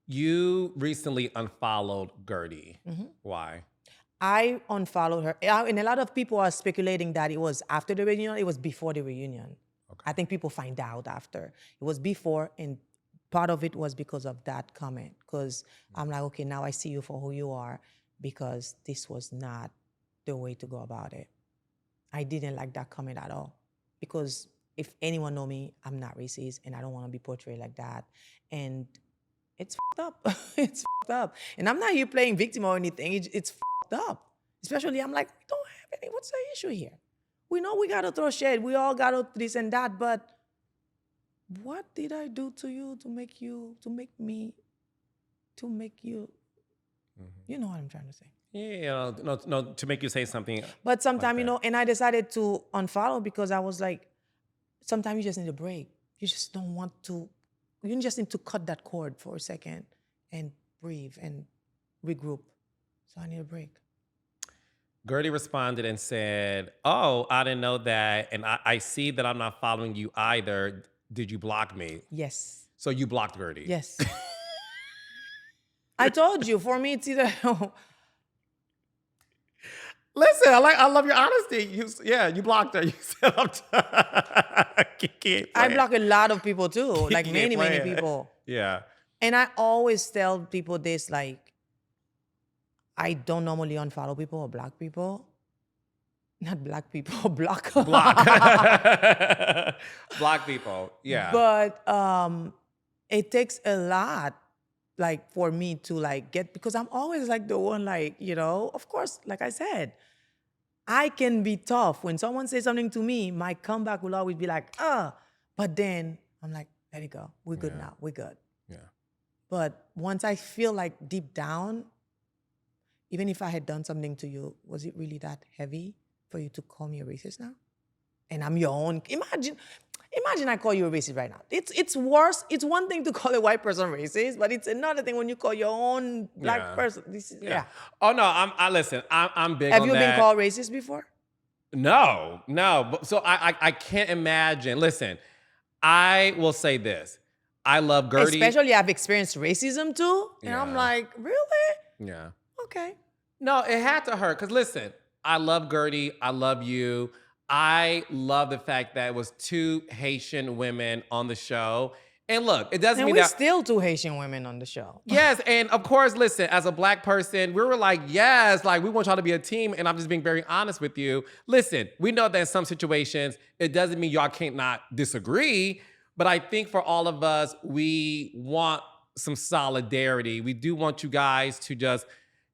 You recently unfollowed Gertie. Why? I unfollowed her. And a lot of people are speculating that it was after the reunion. It was before the reunion. Okay. I think people find out after. It was before, and part of it was because of that comment. Because I'm like, okay, now I see you for who you are, because this was not the way to go about it. I didn't like that comment at all. Because if anyone know me, I'm not racist, and I don't want to be portrayed like that. And it's fucked up. It's fucked up. And I'm not here playing victim or anything. It's fucked up. Especially, I'm like, we don't have any, what's the issue here? We know we got to throw shade. We all got to this and that, but what did I do to you to make you, you know what I'm trying to say. Yeah, no, to make you say something. But sometimes, like you know, and I decided to unfollow because I was like, sometimes you just need a break. You just don't want to, you just need to cut that cord for a second and breathe and regroup. So I need a break. Gertie responded and said, oh, I didn't know that. And I see that I'm not following you either. Did you block me? Yes. So you blocked Gertie? Yes. I told you, for me, it's either... Listen, I love your honesty. You blocked her. You said, I block a lot of people too, like many people. Yeah. And I always tell people this, like, I don't normally unfollow people or block people. Not black people, block. Block people, yeah. But it takes a lot, like, for me to, like, get, because I'm always, like, the one, like, you know, of course, like I said, I can be tough. When someone says something to me, my comeback will always be like, but then I'm like, let it go. We're good now. We're good. Yeah. But once I feel like deep down, even if I had done something to you, was it really that heavy for you to call me a racist now? And I'm your own. Imagine I call you a racist right now. It's worse. It's one thing to call a white person racist, but it's another thing when you call your own black person. Yeah. Oh no, I'm listen. I'm big. Have on you that. been called racist before? No. But so I can't imagine. Listen, I will say this. I love Gertie. Especially I've experienced racism too, and I'm like, really? Yeah. Okay. No, it had to hurt. Because listen, I love Gertie. I love you. I love the fact that it was two Haitian women on the show. And look, it doesn't mean that... And we're still two Haitian women on the show. Yes, and of course, listen, as a black person, we were like, yes, like we want y'all to be a team, and I'm just being very honest with you. Listen, we know that in some situations, it doesn't mean y'all can't not disagree, But I think for all of us, we want some solidarity. We do want you guys to just,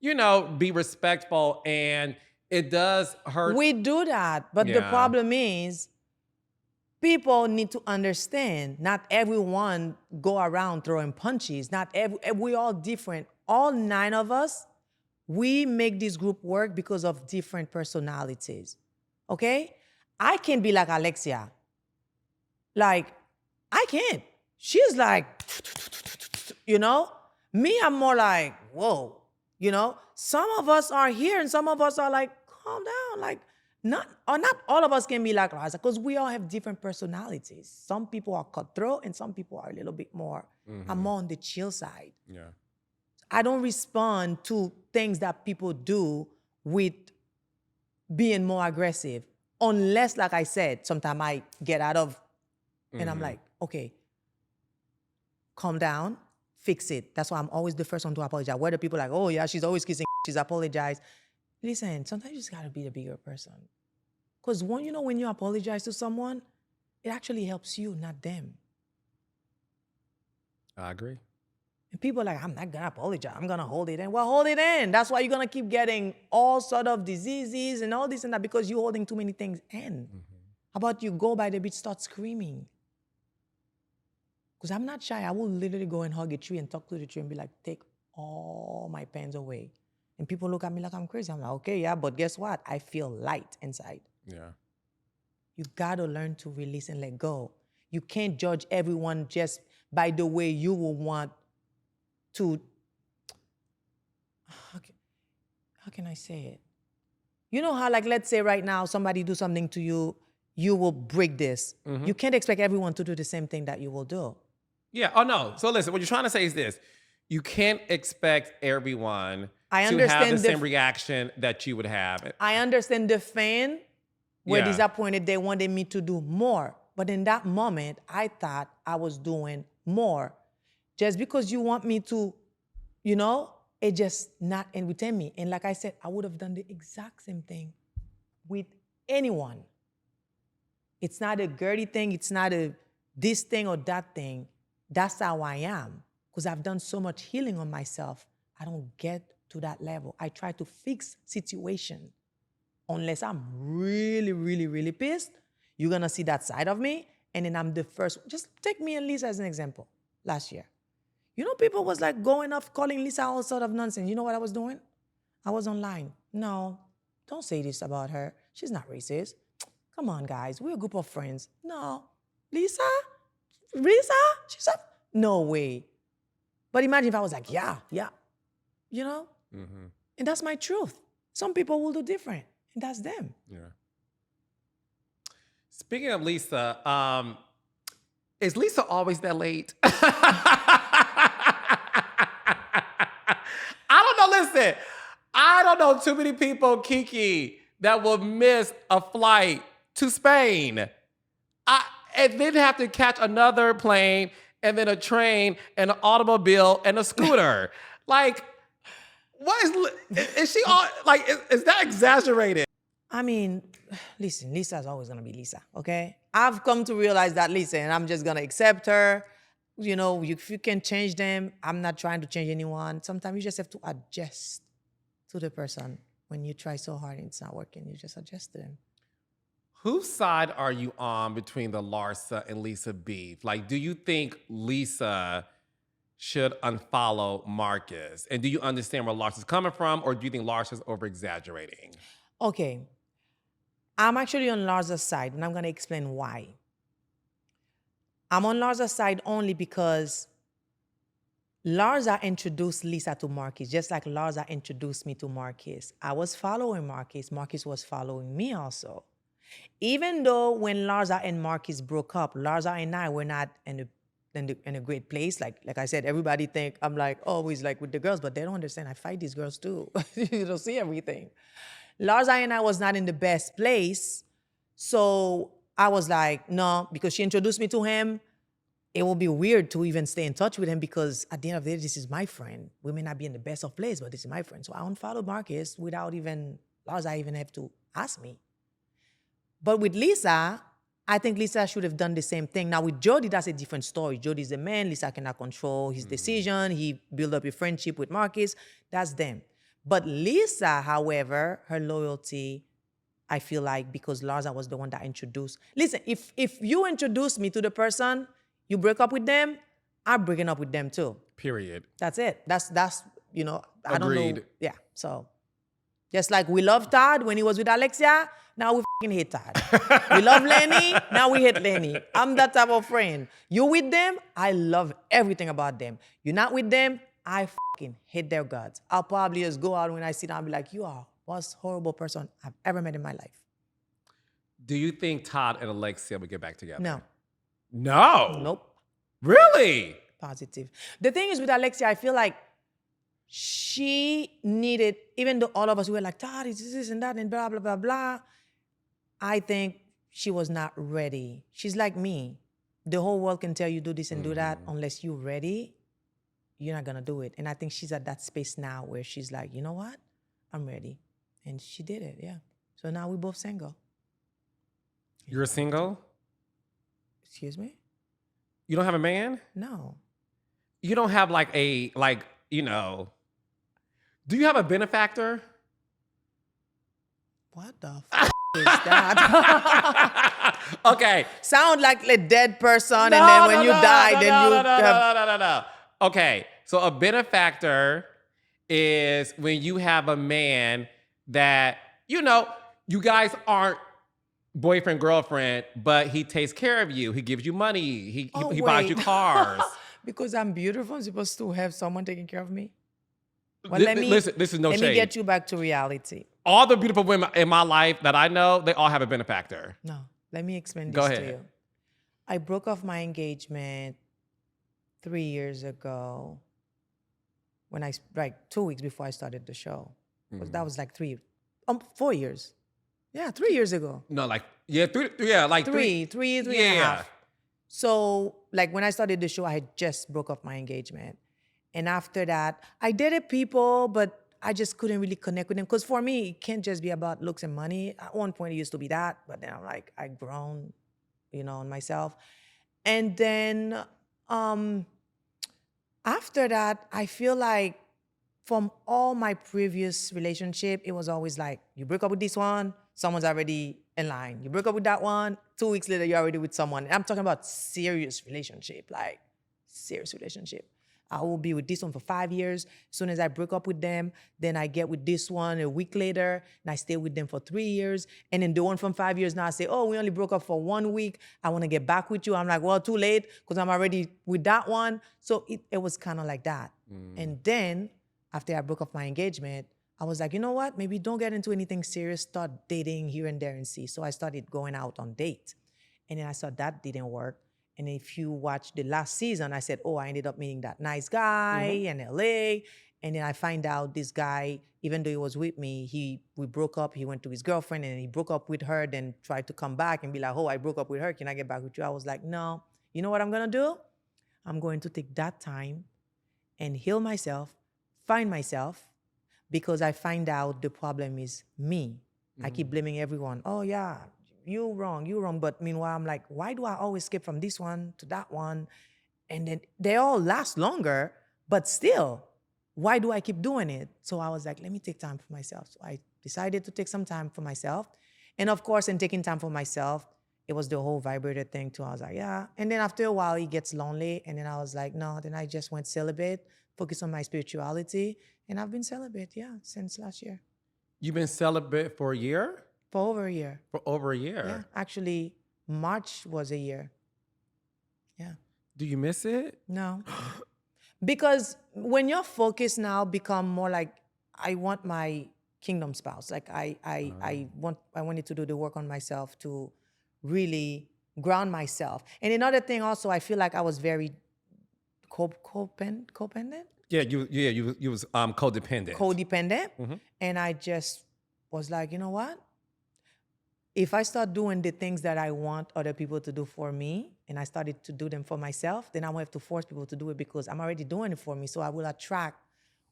be respectful. And it does hurt. We do that, but the Yeah. problem is people need to understand not everyone go around throwing punches. We're all different. All 9 of us, we make this group work because of different personalities. Okay? I can be like Alexia. Like, I can't. She's like, Me, I'm more like, whoa. Some of us are here and some of us are like, calm down. Like, not all of us can be like Raza because we all have different personalities. Some people are cutthroat and some people are a little bit more, I'm more on the chill side. Yeah. I don't respond to things that people do with being more aggressive. Unless, like I said, sometimes I get out of, and I'm like, okay, calm down, fix it. That's why I'm always the first one to apologize. Whether people are like, oh yeah, she's always kissing, she's apologized. Listen, sometimes you just gotta be the bigger person. Because when you apologize to someone, it actually helps you, not them. I agree. And people are like, I'm not gonna apologize. I'm gonna hold it in. Well, hold it in. That's why you're gonna keep getting all sort of diseases and all this and that because you're holding too many things in. How about you go by the beach, start screaming? Because I'm not shy. I will literally go and hug a tree and talk to the tree and be like, take all my pains away. And people look at me like I'm crazy. I'm like, okay, yeah, but guess what? I feel light inside. Yeah. You gotta learn to release and let go. You can't judge everyone just by the way you will want to, how can I say it? You know how, like, let's say right now, somebody do something to you, you will break this. You can't expect everyone to do the same thing that you will do. Yeah. Oh, no. So listen, what you're trying to say is this. You can't expect everyone to have understand the same reaction that you would have. I understand the fan were Yeah. disappointed. They wanted me to do more. But in that moment, I thought I was doing more. Just because you want me to, it just not within me. And like I said, I would have done the exact same thing with anyone. It's not a Gertie thing. It's not a this thing or that thing. That's how I am. Because I've done so much healing on myself. I don't get to that level. I try to fix situation. Unless I'm really, really, really pissed, you're going to see that side of me. And then I'm the first. Just take me and Lisa as an example. Last year. People was like going off calling Lisa all sort of nonsense. You know what I was doing? I was online. No, don't say this about her. She's not racist. Come on, guys. We're a group of friends. No. Lisa? She's up? No way. But imagine if I was like, yeah. And that's my truth. Some people will do different, and that's them. Yeah. Speaking of Lisa, is Lisa always that late? I don't know. Listen, I don't know too many people, Kiki, that will miss a flight to Spain. And then have to catch another plane and then a train and an automobile and a scooter. Like, what is she all, like, is that exaggerated? I mean, listen, Lisa's always going to be Lisa, okay? I've come to realize that, listen, and I'm just going to accept her. If you can change them, I'm not trying to change anyone. Sometimes you just have to adjust to the person. When you try so hard and it's not working, you just adjust to them. Whose side are you on between the Larsa and Lisa beef? Like, do you think Lisa should unfollow Marcus? And do you understand where Larsa's coming from, or do you think Larsa's over-exaggerating? Okay. I'm actually on Larsa's side, and I'm going to explain why. I'm on Larsa's side only because Larsa introduced Lisa to Marcus, just like Larsa introduced me to Marcus. I was following Marcus. Marcus was following me also. Even though when Larsa and Marcus broke up, Larsa and I were not in a great place. Like I said, everybody think I'm like always like with the girls, but they don't understand. I fight these girls too. You don't see everything. Larsa and I was not in the best place. So I was like, no, because she introduced me to him, it will be weird to even stay in touch with him because at the end of the day, this is my friend. We may not be in the best of place, but this is my friend. So I unfollowed Marcus without even Larsa even have to ask me. But with Lisa, I think Lisa should have done the same thing. Now with Jody, that's a different story. Jody's a man. Lisa cannot control his decision. He built up a friendship with Marcus. That's them. But Lisa, however, her loyalty, I feel like because Larsa was the one that introduced. Listen, if you introduce me to the person, you break up with them, I'm breaking up with them too. Period. That's it. That's I don't know. Agreed. Yeah. So just like we love Todd when he was with Alexia, now we fucking hate Todd. We love Lenny, now we hate Lenny. I'm that type of friend. You with them, I love everything about them. You're not with them, I fucking hate their guts. I'll probably just go out when I sit down and be like, you are the most horrible person I've ever met in my life. Do you think Todd and Alexia would get back together? No. No. Nope. Really? Positive. The thing is with Alexia, I feel like she needed, even though all of us were like, Todd, it's this and that and blah, blah, blah, blah. I think she was not ready. She's like me. The whole world can tell you do this and do that. Unless you're ready, you're not going to do it. And I think she's at that space now where she's like, you know what? I'm ready. And she did it, yeah. So now we're both single. You're single? Excuse me? You don't have a man? No. You don't have do you have a benefactor? What the f is that? Okay. Sound like a dead person, and then when you die, No. Okay, so a benefactor is when you have a man that, you guys aren't boyfriend, girlfriend, but he takes care of you. He gives you money. He buys you cars. Because I'm beautiful, I'm supposed to have someone taking care of me? Well, Listen, this is no shade. Let me get you back to reality. All the beautiful women in my life that I know, they all have a benefactor. No, let me explain this Go to ahead. you. I broke off my engagement 3 years ago when 2 weeks before I started the show. That was like 4 years. Yeah, 3 years ago. No, three. Three and a half. So, when I started the show, I had just broke off my engagement. And after that, I dated people, but I just couldn't really connect with them. Because for me, it can't just be about looks and money. At one point, it used to be that. But then I'm like, I've grown, on myself. And then after that, I feel like from all my previous relationship, it was always like, you break up with this one, someone's already in line. You break up with that one, 2 weeks later, you're already with someone. And I'm talking about serious relationship, serious relationship. I will be with this one for 5 years. As soon as I break up with them, then I get with this one a week later, and I stay with them for 3 years. And then the one from 5 years now, I say, oh, we only broke up for 1 week. I want to get back with you. I'm like, well, too late, because I'm already with that one. So it was kind of like that. And then after I broke off my engagement, I was like, you know what? Maybe don't get into anything serious. Start dating here and there and see. So I started going out on dates. And then I saw that didn't work. And if you watch the last season, I said, oh, I ended up meeting that nice guy in LA. And then I find out this guy, even though he was with me, we broke up. He went to his girlfriend and he broke up with her, then tried to come back and be like, oh, I broke up with her. Can I get back with you? I was like, no. You know what I'm going to do? I'm going to take that time and heal myself, find myself, because I find out the problem is me. I keep blaming everyone. Oh, yeah, you wrong. But meanwhile, I'm like, why do I always skip from this one to that one? And then they all last longer, but still, why do I keep doing it? So I was like, let me take time for myself. So I decided to take some time for myself. And of course, in taking time for myself, it was the whole vibrator thing too. I was like, yeah. And then after a while, it gets lonely. And then I was like, no. Then I just went celibate, focused on my spirituality. And I've been celibate, since last year. You've been celibate for a year? For over a year. For over a year? Yeah, actually, March was a year. Yeah. Do you miss it? No. Because when your focus now become more like, I want my kingdom spouse. Like I wanted to do the work on myself to really ground myself. And another thing also, I feel like I was very codependent. Yeah, you was codependent. Codependent. And I just was like, you know what? If I start doing the things that I want other people to do for me, and I started to do them for myself, then I won't have to force people to do it because I'm already doing it for me. So I will attract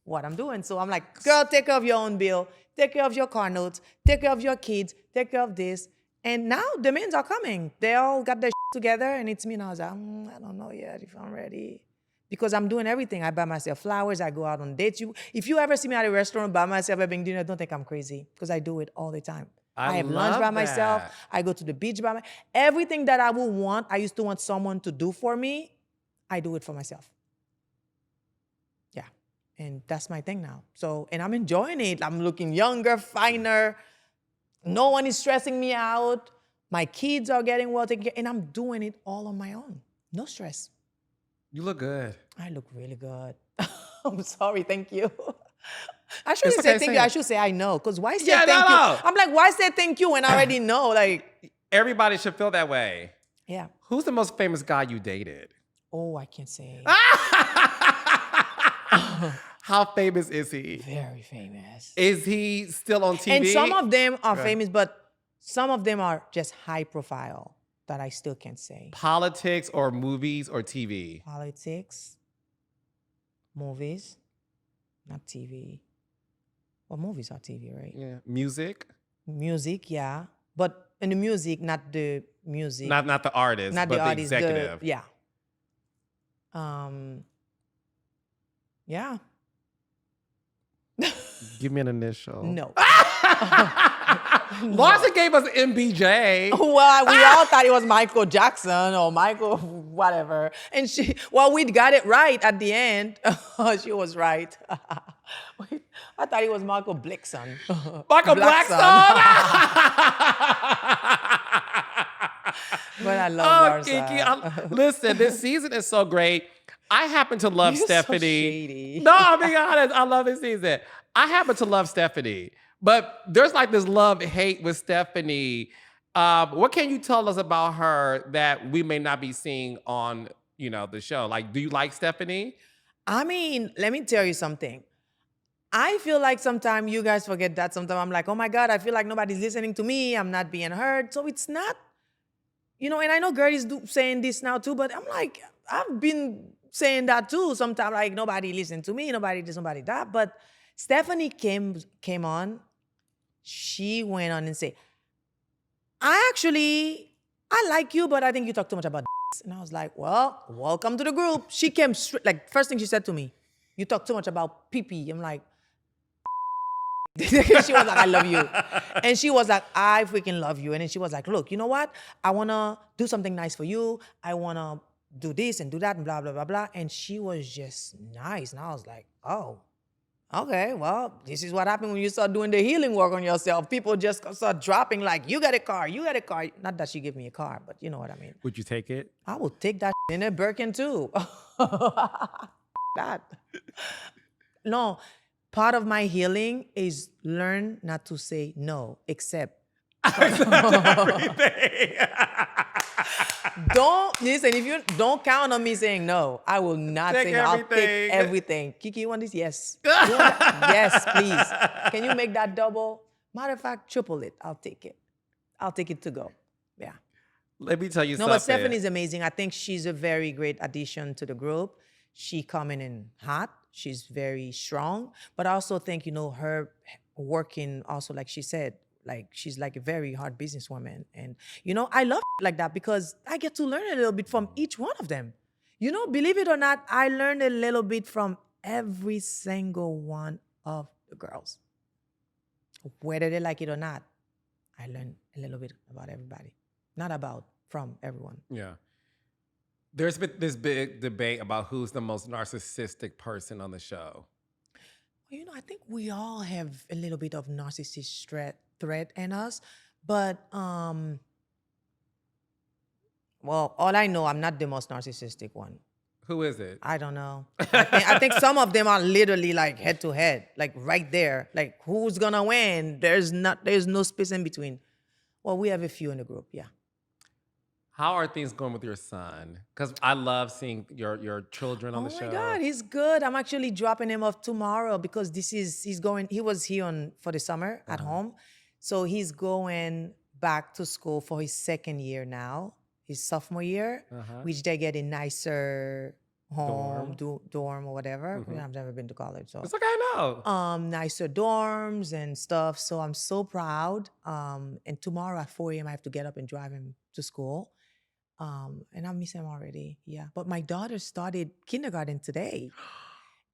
what I'm doing. So I'm like, girl, take care of your own bill, take care of your car notes, take care of your kids, take care of this. And now the men are coming. They all got their together, and it's me. And I was like, I don't know yet if I'm ready. Because I'm doing everything. I buy myself flowers. I go out on dates. If you ever see me at a restaurant by myself having dinner, don't think I'm crazy because I do it all the time. I have lunch by myself. I go to the beach by myself. Everything that I would want, I used to want someone to do for me, I do it for myself. Yeah. And that's my thing now. So, and I'm enjoying it. I'm looking younger, finer. No one is stressing me out. My kids are getting well taken care, and I'm doing it all on my own. No stress. You look good. I look really good. I'm sorry. Thank you. I shouldn't say thank you. I should say I know. Because why say thank you? I'm like, why say thank you when I already know? Like, everybody should feel that way. Yeah. Who's the most famous guy you dated? Oh, I can't say. How famous is he? Very famous. Is he still on TV? And some of them are famous, but some of them are just high profile that I still can't say. Politics or movies or TV? Politics, movies, not TV. Well, movies are TV, right? Yeah. Music? Music, yeah. But in the music, not the music. Not the artist, not but the artist, executive. Yeah. Yeah. Give me an initial. No. Larson gave us MBJ. Well, we all thought it was Michael Jackson or Michael whatever. And we got it right at the end. She was right. I thought it was Michael Blackson. Michael Blackson? But I love Kiki, listen, this season is so great. I happen to love You're Stephanie. So shady. No, I'm being honest. I love this season. I happen to love Stephanie. But there's like this love-hate with Stephanie. What can you tell us about her that we may not be seeing on, the show? Like, do you like Stephanie? I mean, let me tell you something. I feel like sometimes you guys forget that. Sometimes I'm like, oh my God, I feel like nobody's listening to me. I'm not being heard. So it's not, and I know Gertie's saying this now too, but I'm like, I've been saying that too. Sometimes like nobody listened to me, nobody this, nobody that. But Stephanie came on. She went on and said, I like you, but I think you talk too much about this. And I was like, well, welcome to the group. She came straight, like, first thing she said to me, you talk too much about pee-pee. I'm like, she was like, I love you. And she was like, I freaking love you. And then she was like, look, you know what? I want to do something nice for you. I want to do this and do that and blah, blah, blah, blah. And she was just nice. And I was like, oh. Okay, well, this is what happened when you start doing the healing work on yourself. People just start dropping like, you got a car, you got a car. Not that she gave me a car, but you know what I mean. Would you take it? I will take that in a Birkin too. That. No, part of my healing is learn not to say no, except. Everything. Don't listen. If you don't count on me saying no, I will not say no. I'll take everything. Kiki, you want this? Yes. Yes, please. Can you make that double? Matter of fact, triple it. I'll take it. I'll take it to go. Yeah. Let me tell you something. No, but Stephanie's amazing. I think she's a very great addition to the group. She coming in hot. She's very strong. But I also think, her working also, like she said, like she's like a very hard businesswoman. And, I love like that because I get to learn a little bit from each one of them. Believe it or not, I learned a little bit from every single one of the girls. Whether they like it or not, I learned a little bit about everybody. Not about, from everyone. Yeah. There's been this big debate about who's the most narcissistic person on the show. Well, I think we all have a little bit of narcissist threat in us. But, well, all I know, I'm not the most narcissistic one. Who is it? I don't know. I think some of them are literally like head to head, like right there. Like who's gonna win? There's no space in between. Well, we have a few in the group, yeah. How are things going with your son? Because I love seeing your children on the show. Oh my God, he's good. I'm actually dropping him off tomorrow because he was here for the summer at home. So he's going back to school for his second year now, his sophomore year, which they get a nicer home, dorm or whatever. Mhm. I've never been to college, so It's okay, I know. nicer dorms and stuff. So I'm so proud. And tomorrow at 4 a.m. I have to get up and drive him to school. And I miss him already. Yeah. But my daughter started kindergarten today.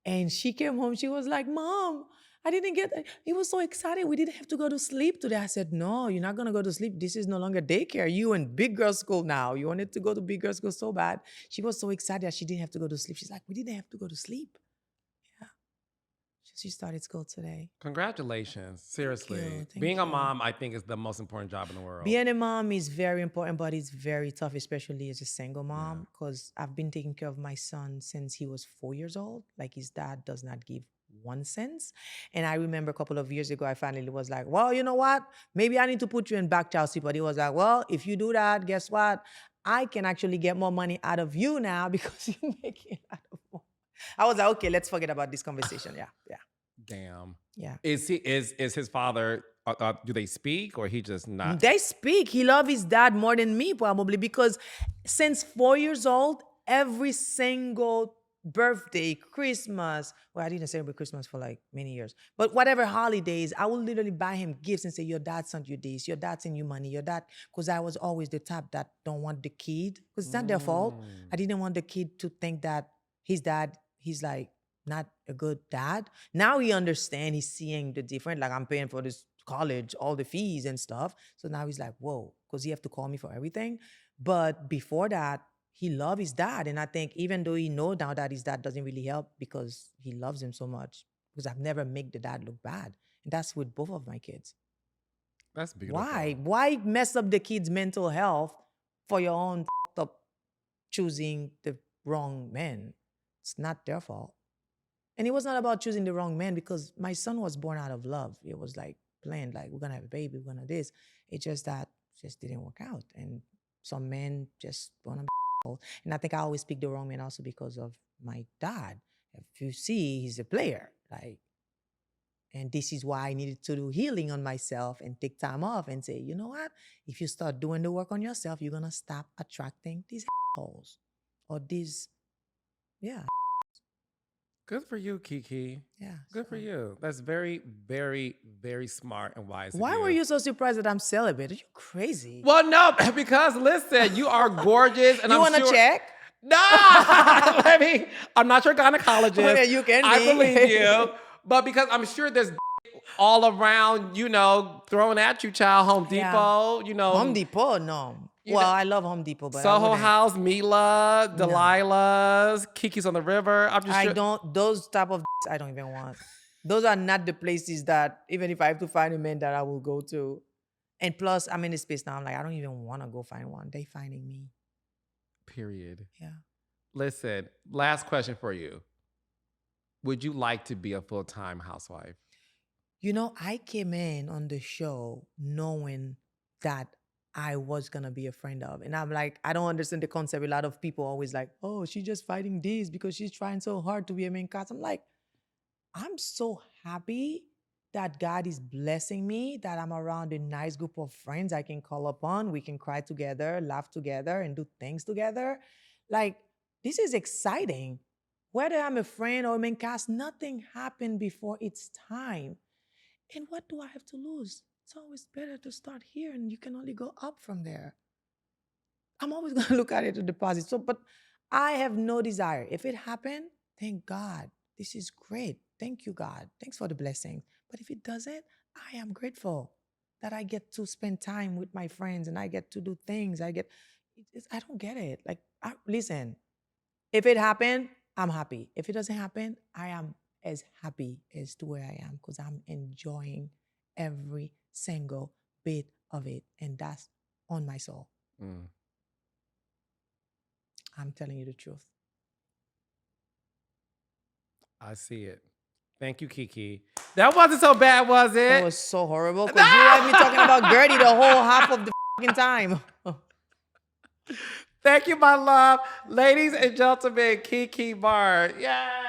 And she came home. She was like, Mom, I didn't get that. He was so excited. We didn't have to go to sleep today. I said, No, you're not going to go to sleep. This is no longer daycare. You in big girl school now. You wanted to go to big girl school so bad. She was so excited that she didn't have to go to sleep. She's like, We didn't have to go to sleep. Yeah. She started school today. Congratulations. Seriously. Thank Being a you. mom, I think, is the most important job in the world. Being a mom is very important, but it's very tough, especially as a single mom, because I've been taking care of my son since he was 4 years old. Like his dad does not give 1 cent. And I remember a couple of years ago, I finally was like, well, you know what? Maybe I need to put you in back child seat. But he was like, well, if you do that, guess what? I can actually get more money out of you now because you're making a lot of money. I was like, okay, let's forget about this conversation. Yeah. Damn. Yeah. Is his father? Do they speak, or he just not? They speak. He loves his dad more than me, probably, because since 4 years old, every single birthday, Christmas, well, I didn't celebrate Christmas for like many years, but whatever holidays, I will literally buy him gifts and say, your dad sent you this, your dad sent you money, your dad, because I was always the type that don't want the kid, because it's not their fault. I didn't want the kid to think that his dad, he's like, not a good dad. Now he understands, he's seeing the difference. Like I'm paying for this college, all the fees and stuff. So now he's like, whoa, because he have to call me for everything. But before that, he loved his dad. And I think even though he know now that his dad doesn't really help because he loves him so much, because I've never made the dad look bad. And that's with both of my kids. That's beautiful. Why mess up the kids' mental health for your own up choosing the wrong man? It's not their fault. And it was not about choosing the wrong man because my son was born out of love. It was like planned, like we're going to have a baby, we're going to this. It's just that just didn't work out. And some men just want to be. And I think I always pick the wrong man also because of my dad. If you see, he's a player. Like, and this is why I needed to do healing on myself and take time off and say, you know what? If you start doing the work on yourself, you're going to stop attracting these holes or these, yeah. Good for you, Kiki. Yeah. Good for you. That's very, very, very smart and wise. Why were you so surprised that I'm celibate? Are you crazy? Well, no, because listen, you are gorgeous, and you I'm want to check? No, I'm not your gynecologist. Okay, you can I be. believe you, but because I'm sure there's all around, throwing at you, child. Home Depot, Home Depot, no. Well, I love Home Depot, but Soho House, Mila, Delilah's, Kiki's on the River. I'm just sure. Those type of I don't even want. Those are not the places that, even if I have to find a man, that I will go to. And plus, I'm in this space now. I'm like, I don't even want to go find one. They finding me. Period. Yeah. Listen, last question for you. Would you like to be a full-time housewife? I came in on the show knowing that I was going to be a friend of. And I'm like, I don't understand the concept. A lot of people always like, oh, she's just fighting this because she's trying so hard to be a main cast. I'm like, I'm so happy that God is blessing me, that I'm around a nice group of friends I can call upon. We can cry together, laugh together, and do things together. Like, this is exciting. Whether I'm a friend or a main cast, nothing happened before it's time. And what do I have to lose? It's always better to start here, and you can only go up from there. I'm always going to look at it to deposit. So, but I have no desire. If it happened, thank God. This is great. Thank you, God. Thanks for the blessing. But if it doesn't, I am grateful that I get to spend time with my friends and I get to do things. I don't get it. Like, listen, if it happened, I'm happy. If it doesn't happen, I am as happy as to where I am because I'm enjoying every single bit of it. And that's on my soul. I'm telling you the truth. I see it. Thank you, Kiki. That wasn't so bad, was it? That was so horrible because you had me talking about Gertie the whole half of the fucking time. Thank you, my love. Ladies and gentlemen, Kiki Barth. Yay!